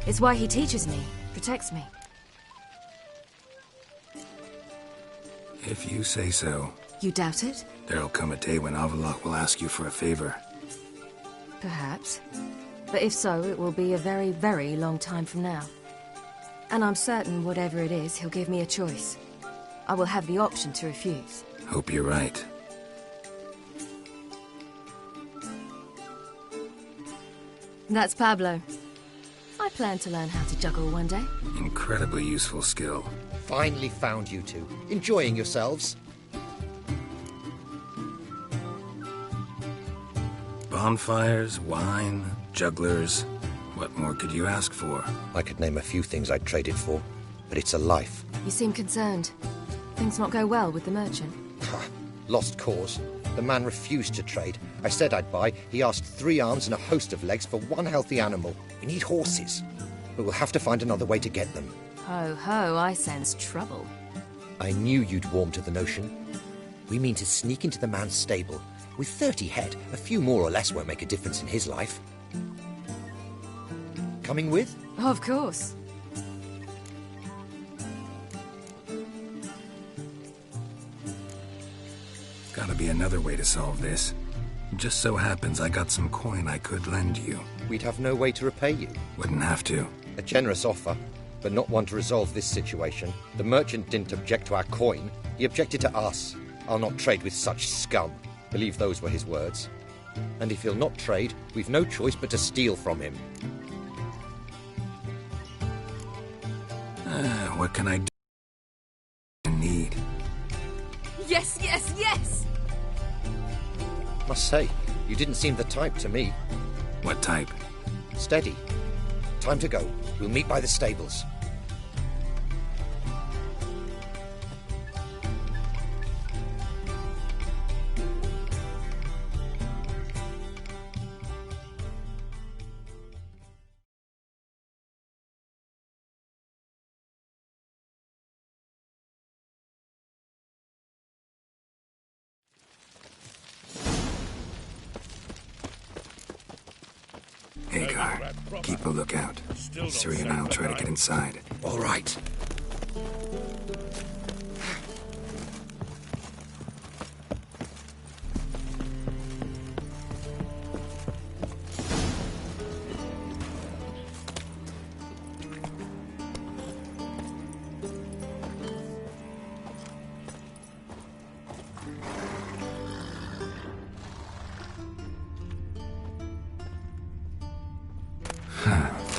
It's why he teaches me, protects me. If you say so. You doubt it? There'll come a day when Avallac'h will ask you for a favor. Perhaps. But if so, it will be a very, very long time from now. And I'm certain whatever it is, he'll give me a choice. I will have the option to refuse. Hope you're right. That's Pablo. I plan to learn how to juggle one day. Incredibly useful skill. Finally found you two. Enjoying yourselves? Bonfires, wine, jugglers. What more could you ask for? I could name a few things I'd trade it for, but it's a life. You seem concerned. Things not go well with the merchant. Lost cause. The man refused to trade. I said I'd buy. He asked 3 arms and a host of legs for 1 healthy animal. We need horses. But we'll have to find another way to get them. Ho ho, I sense trouble. I knew you'd warm to the notion. We mean to sneak into the man's stable. With 30 head, a few more or less won't make a difference in his life. Coming with? Of course. Gotta be another way to solve this. Just so happens I got some coin I could lend you. We'd have no way to repay you. Wouldn't have to. A generous offer, but not one to resolve this situation. The merchant didn't object to our coin, he objected to us. I'll not trade with such scum. Believe those were his words. And if he'll not trade, we've no choice but to steal from him. What can I do? Need. Yes, yes, yes! Must say, you didn't seem the type to me. What type? Steady. Time to go. We'll meet by the stables. Hagar, keep a lookout. Ciri and I'll try to get inside. All right.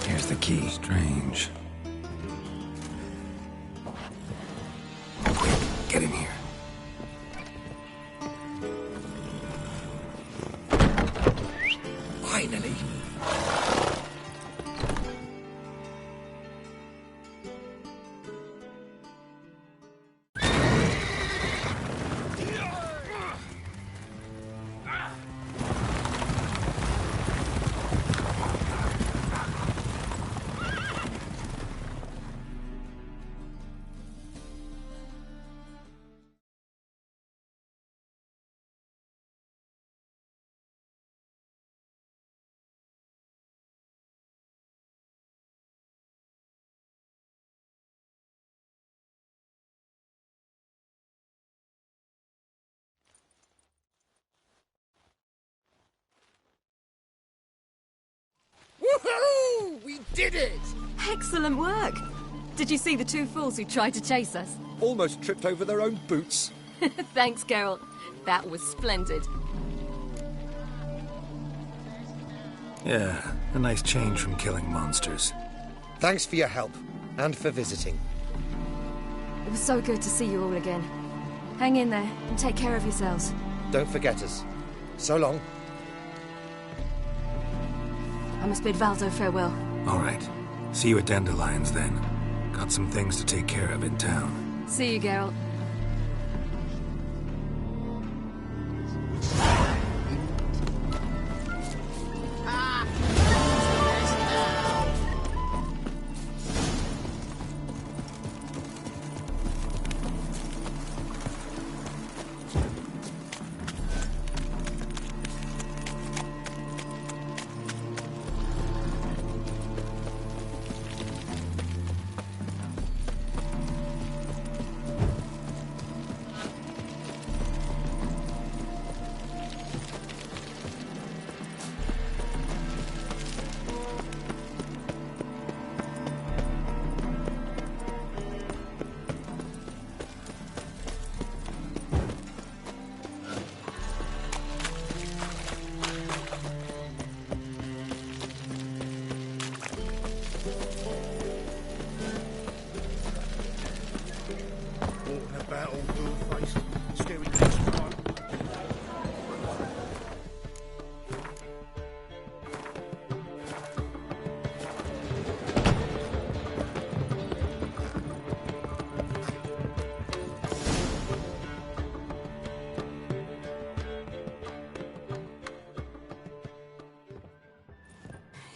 Here's the key. Strange. Quick, get in here. Finally. Woohoo! We did it! Excellent work! Did you see the two fools who tried to chase us? Almost tripped over their own boots. Thanks, Geralt. That was splendid. Yeah, a nice change from killing monsters. Thanks for your help, and for visiting. It was so good to see you all again. Hang in there, and take care of yourselves. Don't forget us. So long. I must bid Valdo farewell. All right. See you at Dandelions, then. Got some things to take care of in town. See you, Geralt.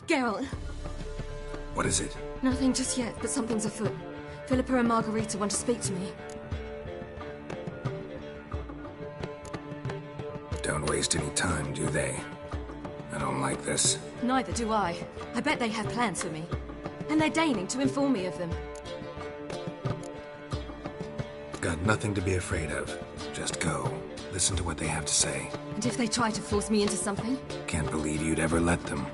Geralt. What is it? Nothing just yet, but something's afoot. Philippa and Margarita want to speak to me. Don't waste any time, do they? I don't like this. Neither do I. I bet they have plans for me. And they're deigning to inform me of them. Got nothing to be afraid of. Just go. Listen to what they have to say. And if they try to force me into something? Can't believe you'd ever let them.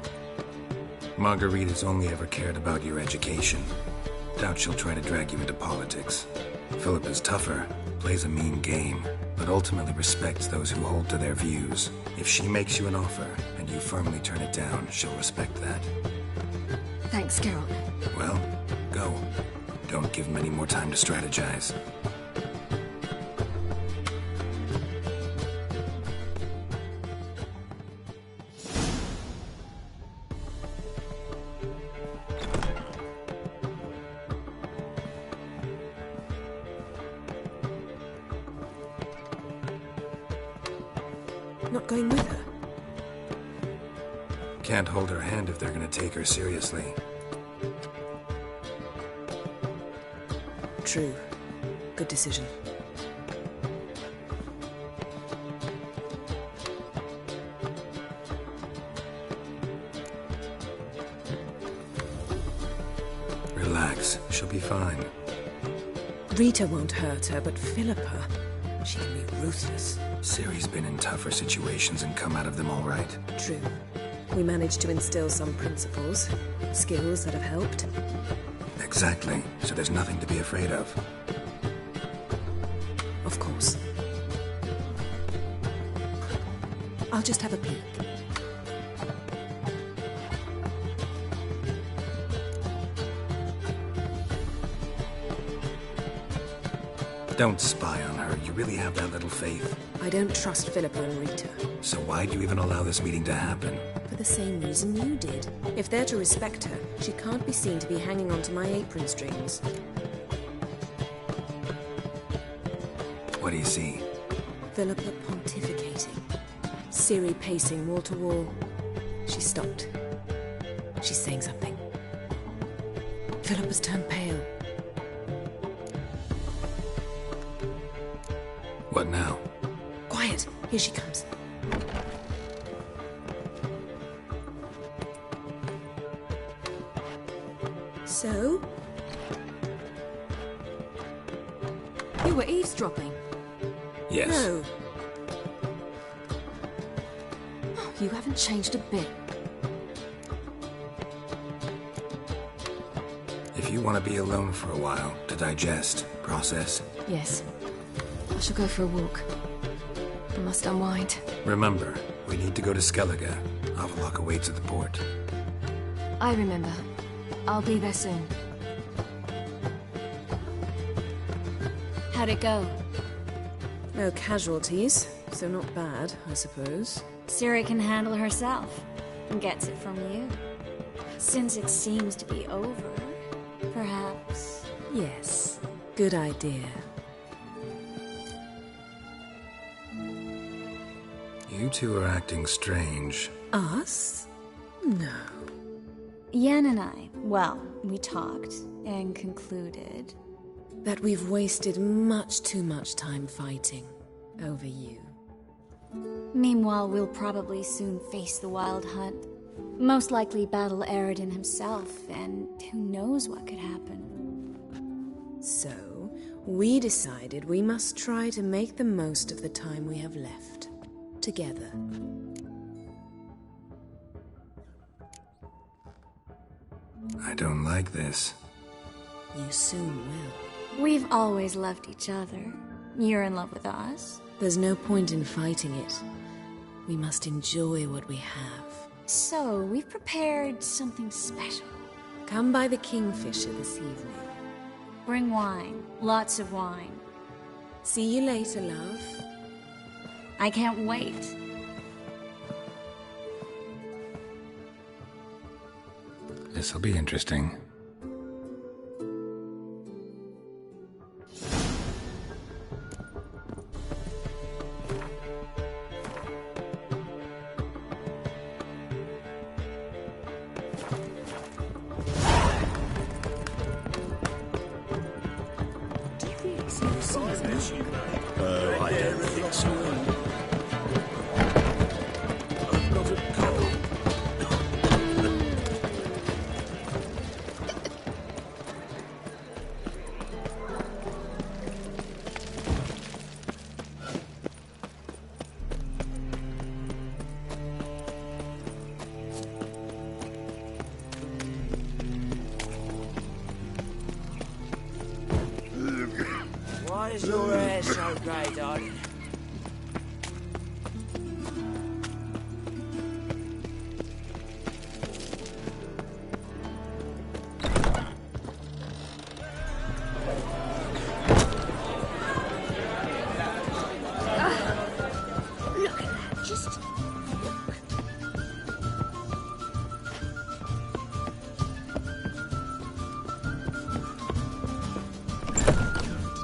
Marguerite's only ever cared about your education. Doubt she'll try to drag you into politics. Philippa's tougher, plays a mean game, but ultimately respects those who hold to their views. If she makes you an offer, and you firmly turn it down, she'll respect that. Thanks, Geralt. Well, go. Don't give him any more time to strategize. Not going with her? Can't hold her hand if they're gonna take her seriously. True. Good decision. Relax. She'll be fine. Rita won't hurt her, but Philippa, she can be ruthless. Ciri's been in tougher situations and come out of them all right. True. We managed to instill some principles, skills that have helped. Exactly. So there's nothing to be afraid of. Of course. I'll just have a peek. Don't spy on her. You really have that little faith. I don't trust Philippa and Rita. So why'd you even allow this meeting to happen? For the same reason you did. If they're to respect her, she can't be seen to be hanging onto my apron strings. What do you see? Philippa pontificating. Ciri pacing wall to wall. She stopped. She's saying something. Philippa's turned pale. What now? Quiet! Here she comes. So? You were eavesdropping? Yes. No. Oh, you haven't changed a bit. If you want to be alone for a while, to digest, process. Yes. I shall go for a walk. I must unwind. Remember, we need to go to Skellige. Avallac'h awaits at the port. I remember. I'll be there soon. How'd it go? No casualties, so not bad, I suppose. Ciri can handle herself and gets it from you. Since it seems to be over, perhaps... Yes, good idea. You two are acting strange. Us? No. Yen and I, well, we talked and concluded... that we've wasted much too much time fighting over you. Meanwhile, we'll probably soon face the Wild Hunt. Most likely battle Eredin himself, and who knows what could happen. So, we decided we must try to make the most of the time we have left. Together. I don't like this. You soon will. We've always loved each other. You're in love with us. There's no point in fighting it. We must enjoy what we have. So, we've prepared something special. Come by the Kingfisher this evening. Bring wine. Lots of wine. See you later, love. I can't wait. This'll be interesting. I don't think so. Not at all. Why is your hair so grey, darling? Look at that, just look.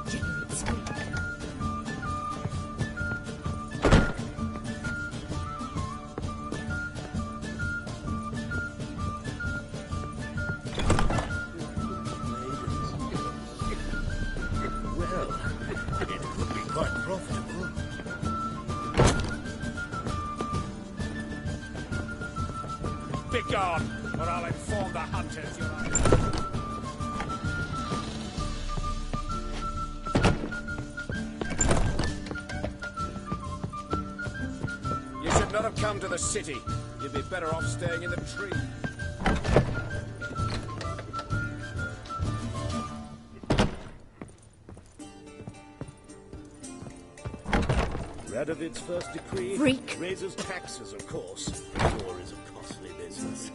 Degenerate squeak. Well, it could be quite profitable. Begone, or I'll inform the hunters you're on. You should not have come to the city. You'd be better off staying in the tree. Radovid's first decree Freak. raises taxes, of course. War is a costly business.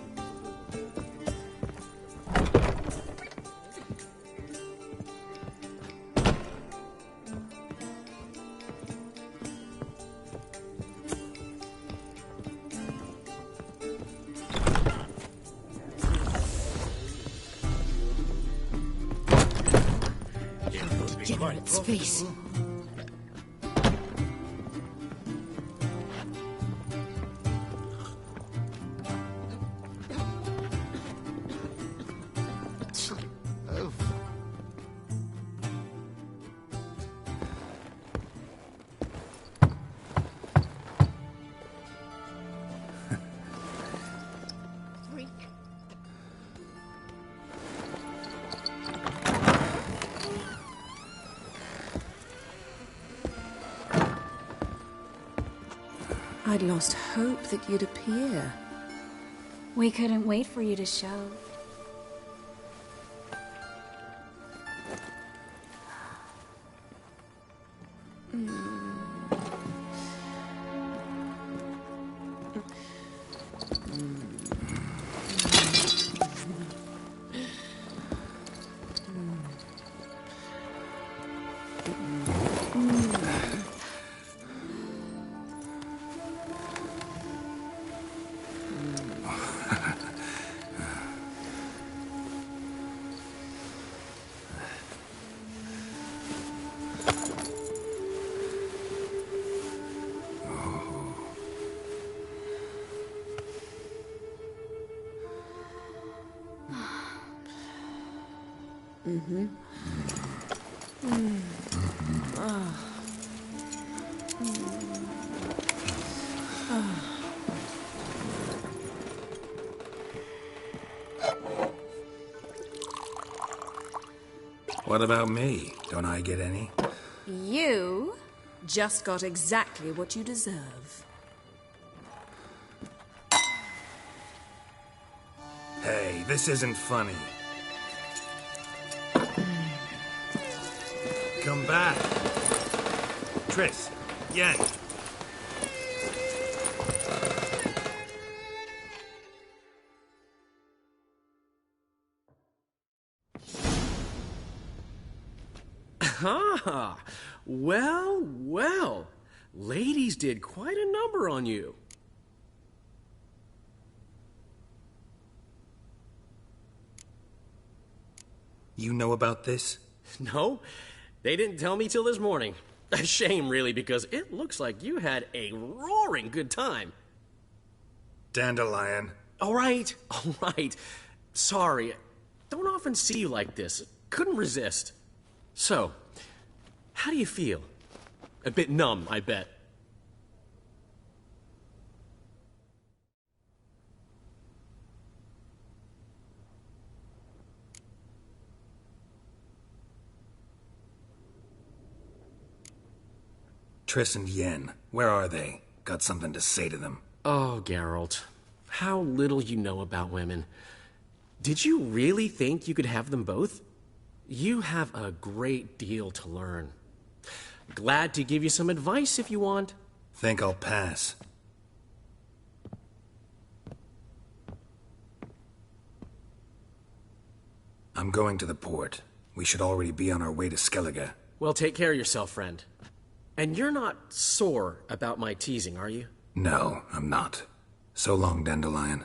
Degenerate space. Freak. I'd lost hope that you'd appear. We couldn't wait for you to show. Mm-hmm. What about me? Don't I get any? You just got exactly what you deserve. Hey, this isn't funny. Come back. Triss, Yen. Ah, well, well. Ladies did quite a number on you. You know about this? No, they didn't tell me till this morning. A shame, really, because it looks like you had a roaring good time. Dandelion. All right. Sorry. Don't often see you like this. Couldn't resist. So, how do you feel? A bit numb, I bet. Triss and Yen, where are they? Got something to say to them. Oh, Geralt. How little you know about women. Did you really think you could have them both? You have a great deal to learn. Glad to give you some advice if you want. Think I'll pass. I'm going to the port. We should already be on our way to Skellige. Well, take care of yourself, friend. And you're not sore about my teasing, are you? No, I'm not. So long, Dandelion.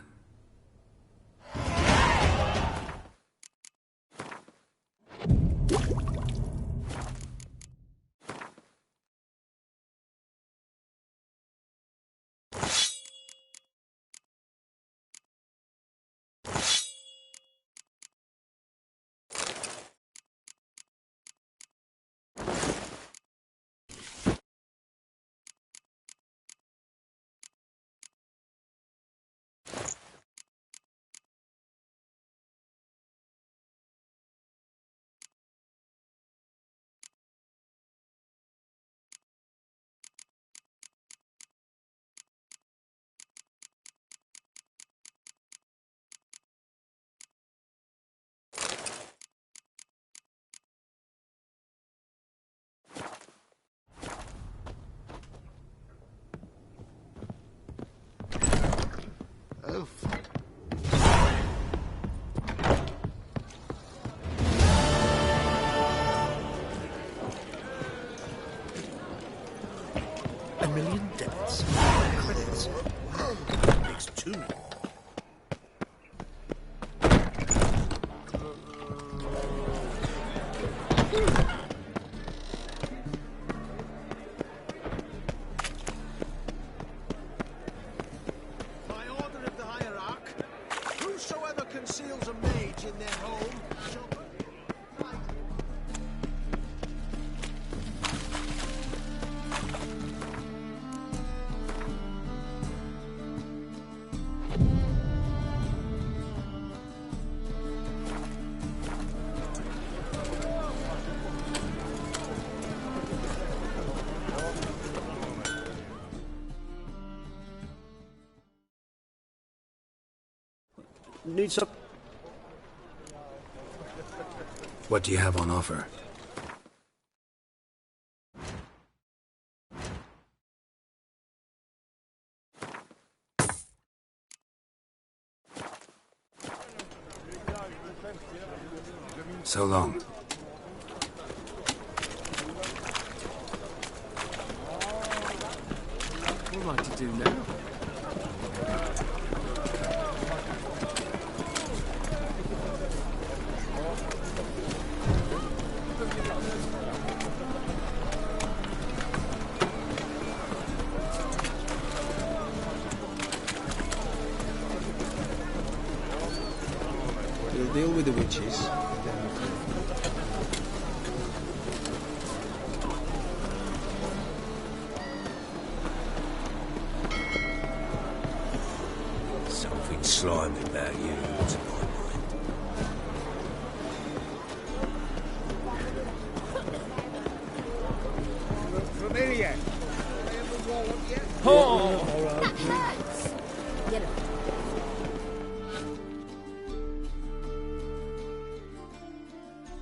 Oh, A million debits. Credits. Makes two. By order of the hierarch, whosoever conceals a mage in their home shall... Need some... What do you have on offer? So long. What am I to do now? We'll deal with the witches. Something slimy about you, to my mind. Familiar. That hurts! Yellow.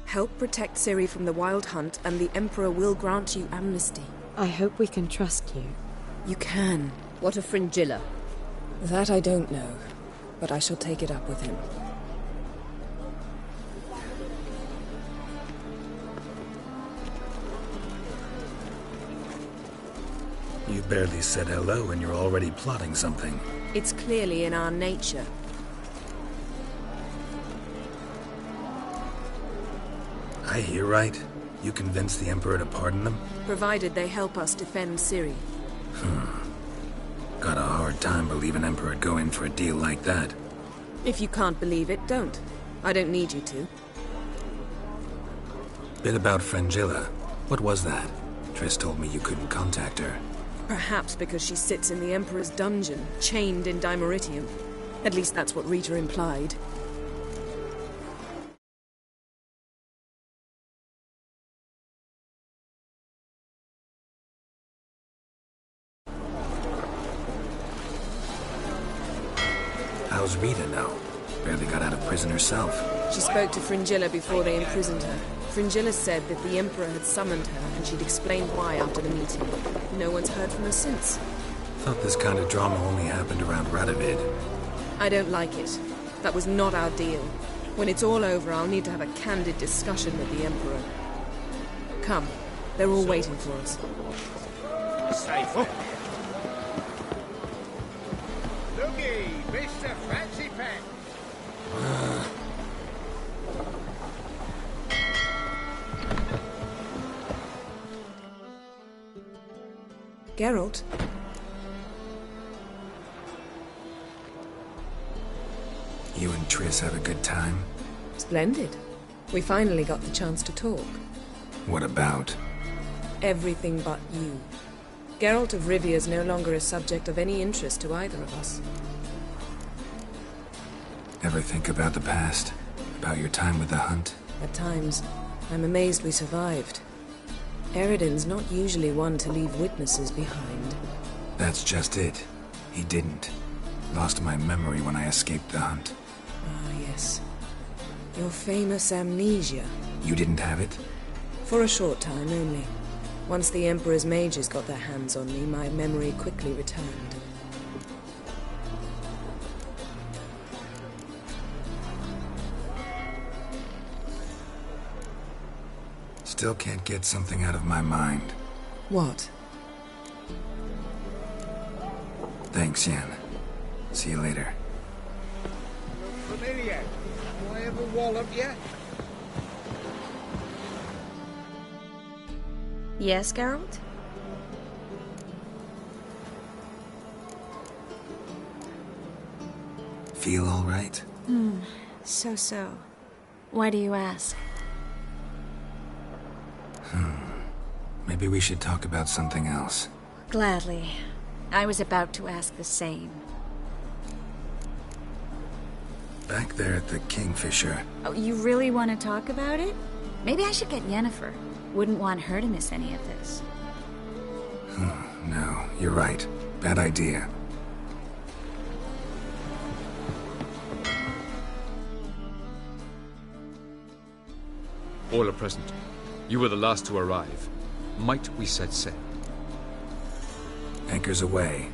Help protect Ciri from the Wild Hunt, and the Emperor will grant you amnesty. I hope we can trust you. You can. What of Fringilla? That I don't know, but I shall take it up with him. You barely said hello and you're already plotting something. It's clearly in our nature. I hear right? You convinced the Emperor to pardon them? Provided they help us defend Ciri. Got a hard time believing Emperor'd go in for a deal like that. If you can't believe it, don't. I don't need you to. Bit about Fringilla. What was that? Triss told me you couldn't contact her. Perhaps because she sits in the Emperor's dungeon, chained in Dimeritium. At least that's what Rita implied. How's Rita now? Barely got out of prison herself. She spoke to Fringilla before they imprisoned her. Fringilla said that the Emperor had summoned her and she'd explained why after the meeting. No one's heard from her since. Thought this kind of drama only happened around Radovid. I don't like it. That was not our deal. When it's all over, I'll need to have a candid discussion with the Emperor. Come. They're all waiting for us. Safe. Looky, Mr. Fancy Pack. Geralt? You and Triss have a good time? Splendid. We finally got the chance to talk. What about? Everything but you. Geralt of Rivia is no longer a subject of any interest to either of us. Ever think about the past? About your time with the Hunt? At times, I'm amazed we survived. Eredin's not usually one to leave witnesses behind. That's just it. He didn't. Lost my memory when I escaped the Hunt. Ah, yes. Your famous amnesia. You didn't have it? For a short time only. Once the Emperor's mages got their hands on me, my memory quickly returned. Still can't get something out of my mind. What? Thanks, Yen. See you later. Look familiar. Do I ever wallop you? Yes, Geralt? Feel all right? So. Why do you ask? Maybe we should talk about something else. Gladly. I was about to ask the same. Back there at the Kingfisher. Oh, you really want to talk about it? Maybe I should get Yennefer. Wouldn't want her to miss any of this. No, you're right. Bad idea. All are present. You were the last to arrive. Might we set sail? Anchors away.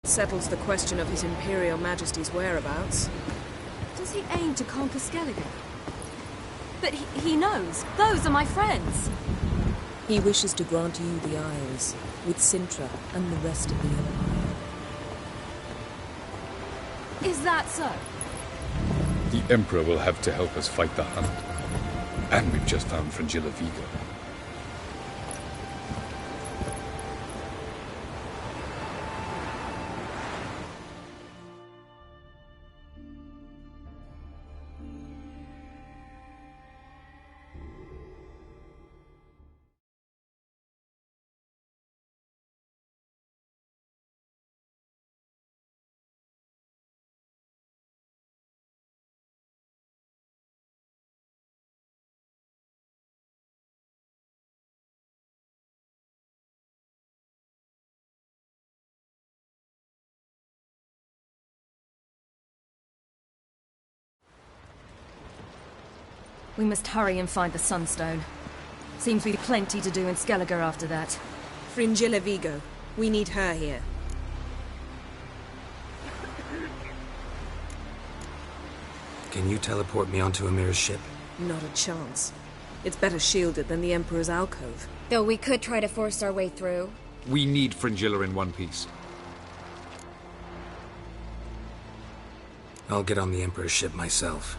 Settles the question of His Imperial Majesty's whereabouts. Does he aim to conquer Skellige? But he knows. Those are my friends. He wishes to grant you the Isles, with Sintra and the rest of the Empire. Is that so? The Emperor will have to help us fight the Hunt. And we've just found Fringilla Vigo. We must hurry and find the Sunstone. Seems we've plenty to do in Skellige after that. Fringilla Vigo. We need her here. Can you teleport me onto Amir's ship? Not a chance. It's better shielded than the Emperor's alcove. Though we could try to force our way through. We need Fringilla in one piece. I'll get on the Emperor's ship myself.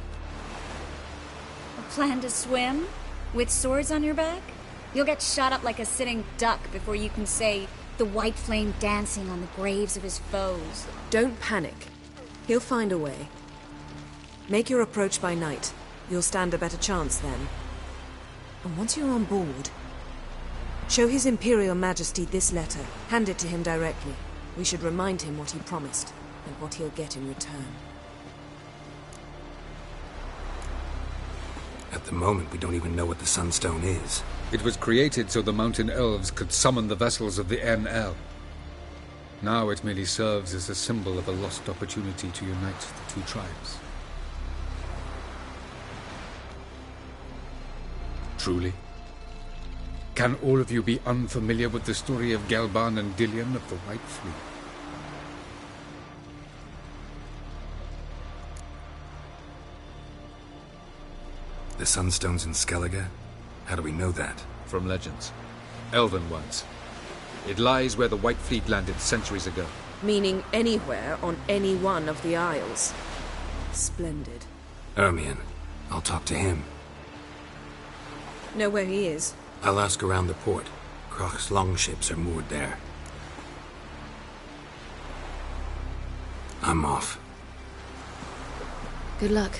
A plan to swim? With swords on your back? You'll get shot up like a sitting duck before you can say the white flame dancing on the graves of his foes. Don't panic. He'll find a way. Make your approach by night. You'll stand a better chance then. And once you're on board, show His Imperial Majesty this letter. Hand it to him directly. We should remind him what he promised, and what he'll get in return. At the moment, we don't even know what the Sunstone is. It was created so the Mountain Elves could summon the vessels of the NL. Now it merely serves as a symbol of a lost opportunity to unite the two tribes. Truly? Can all of you be unfamiliar with the story of Gelban and Dillion of the White Fleet? The Sunstone's in Skellige? How do we know that? From legends. Elven ones. It lies where the White Fleet landed centuries ago. Meaning anywhere on any one of the Isles. Splendid. Ermion. I'll talk to him. Know where he is? I'll ask around the port. Croc's longships are moored there. I'm off. Good luck.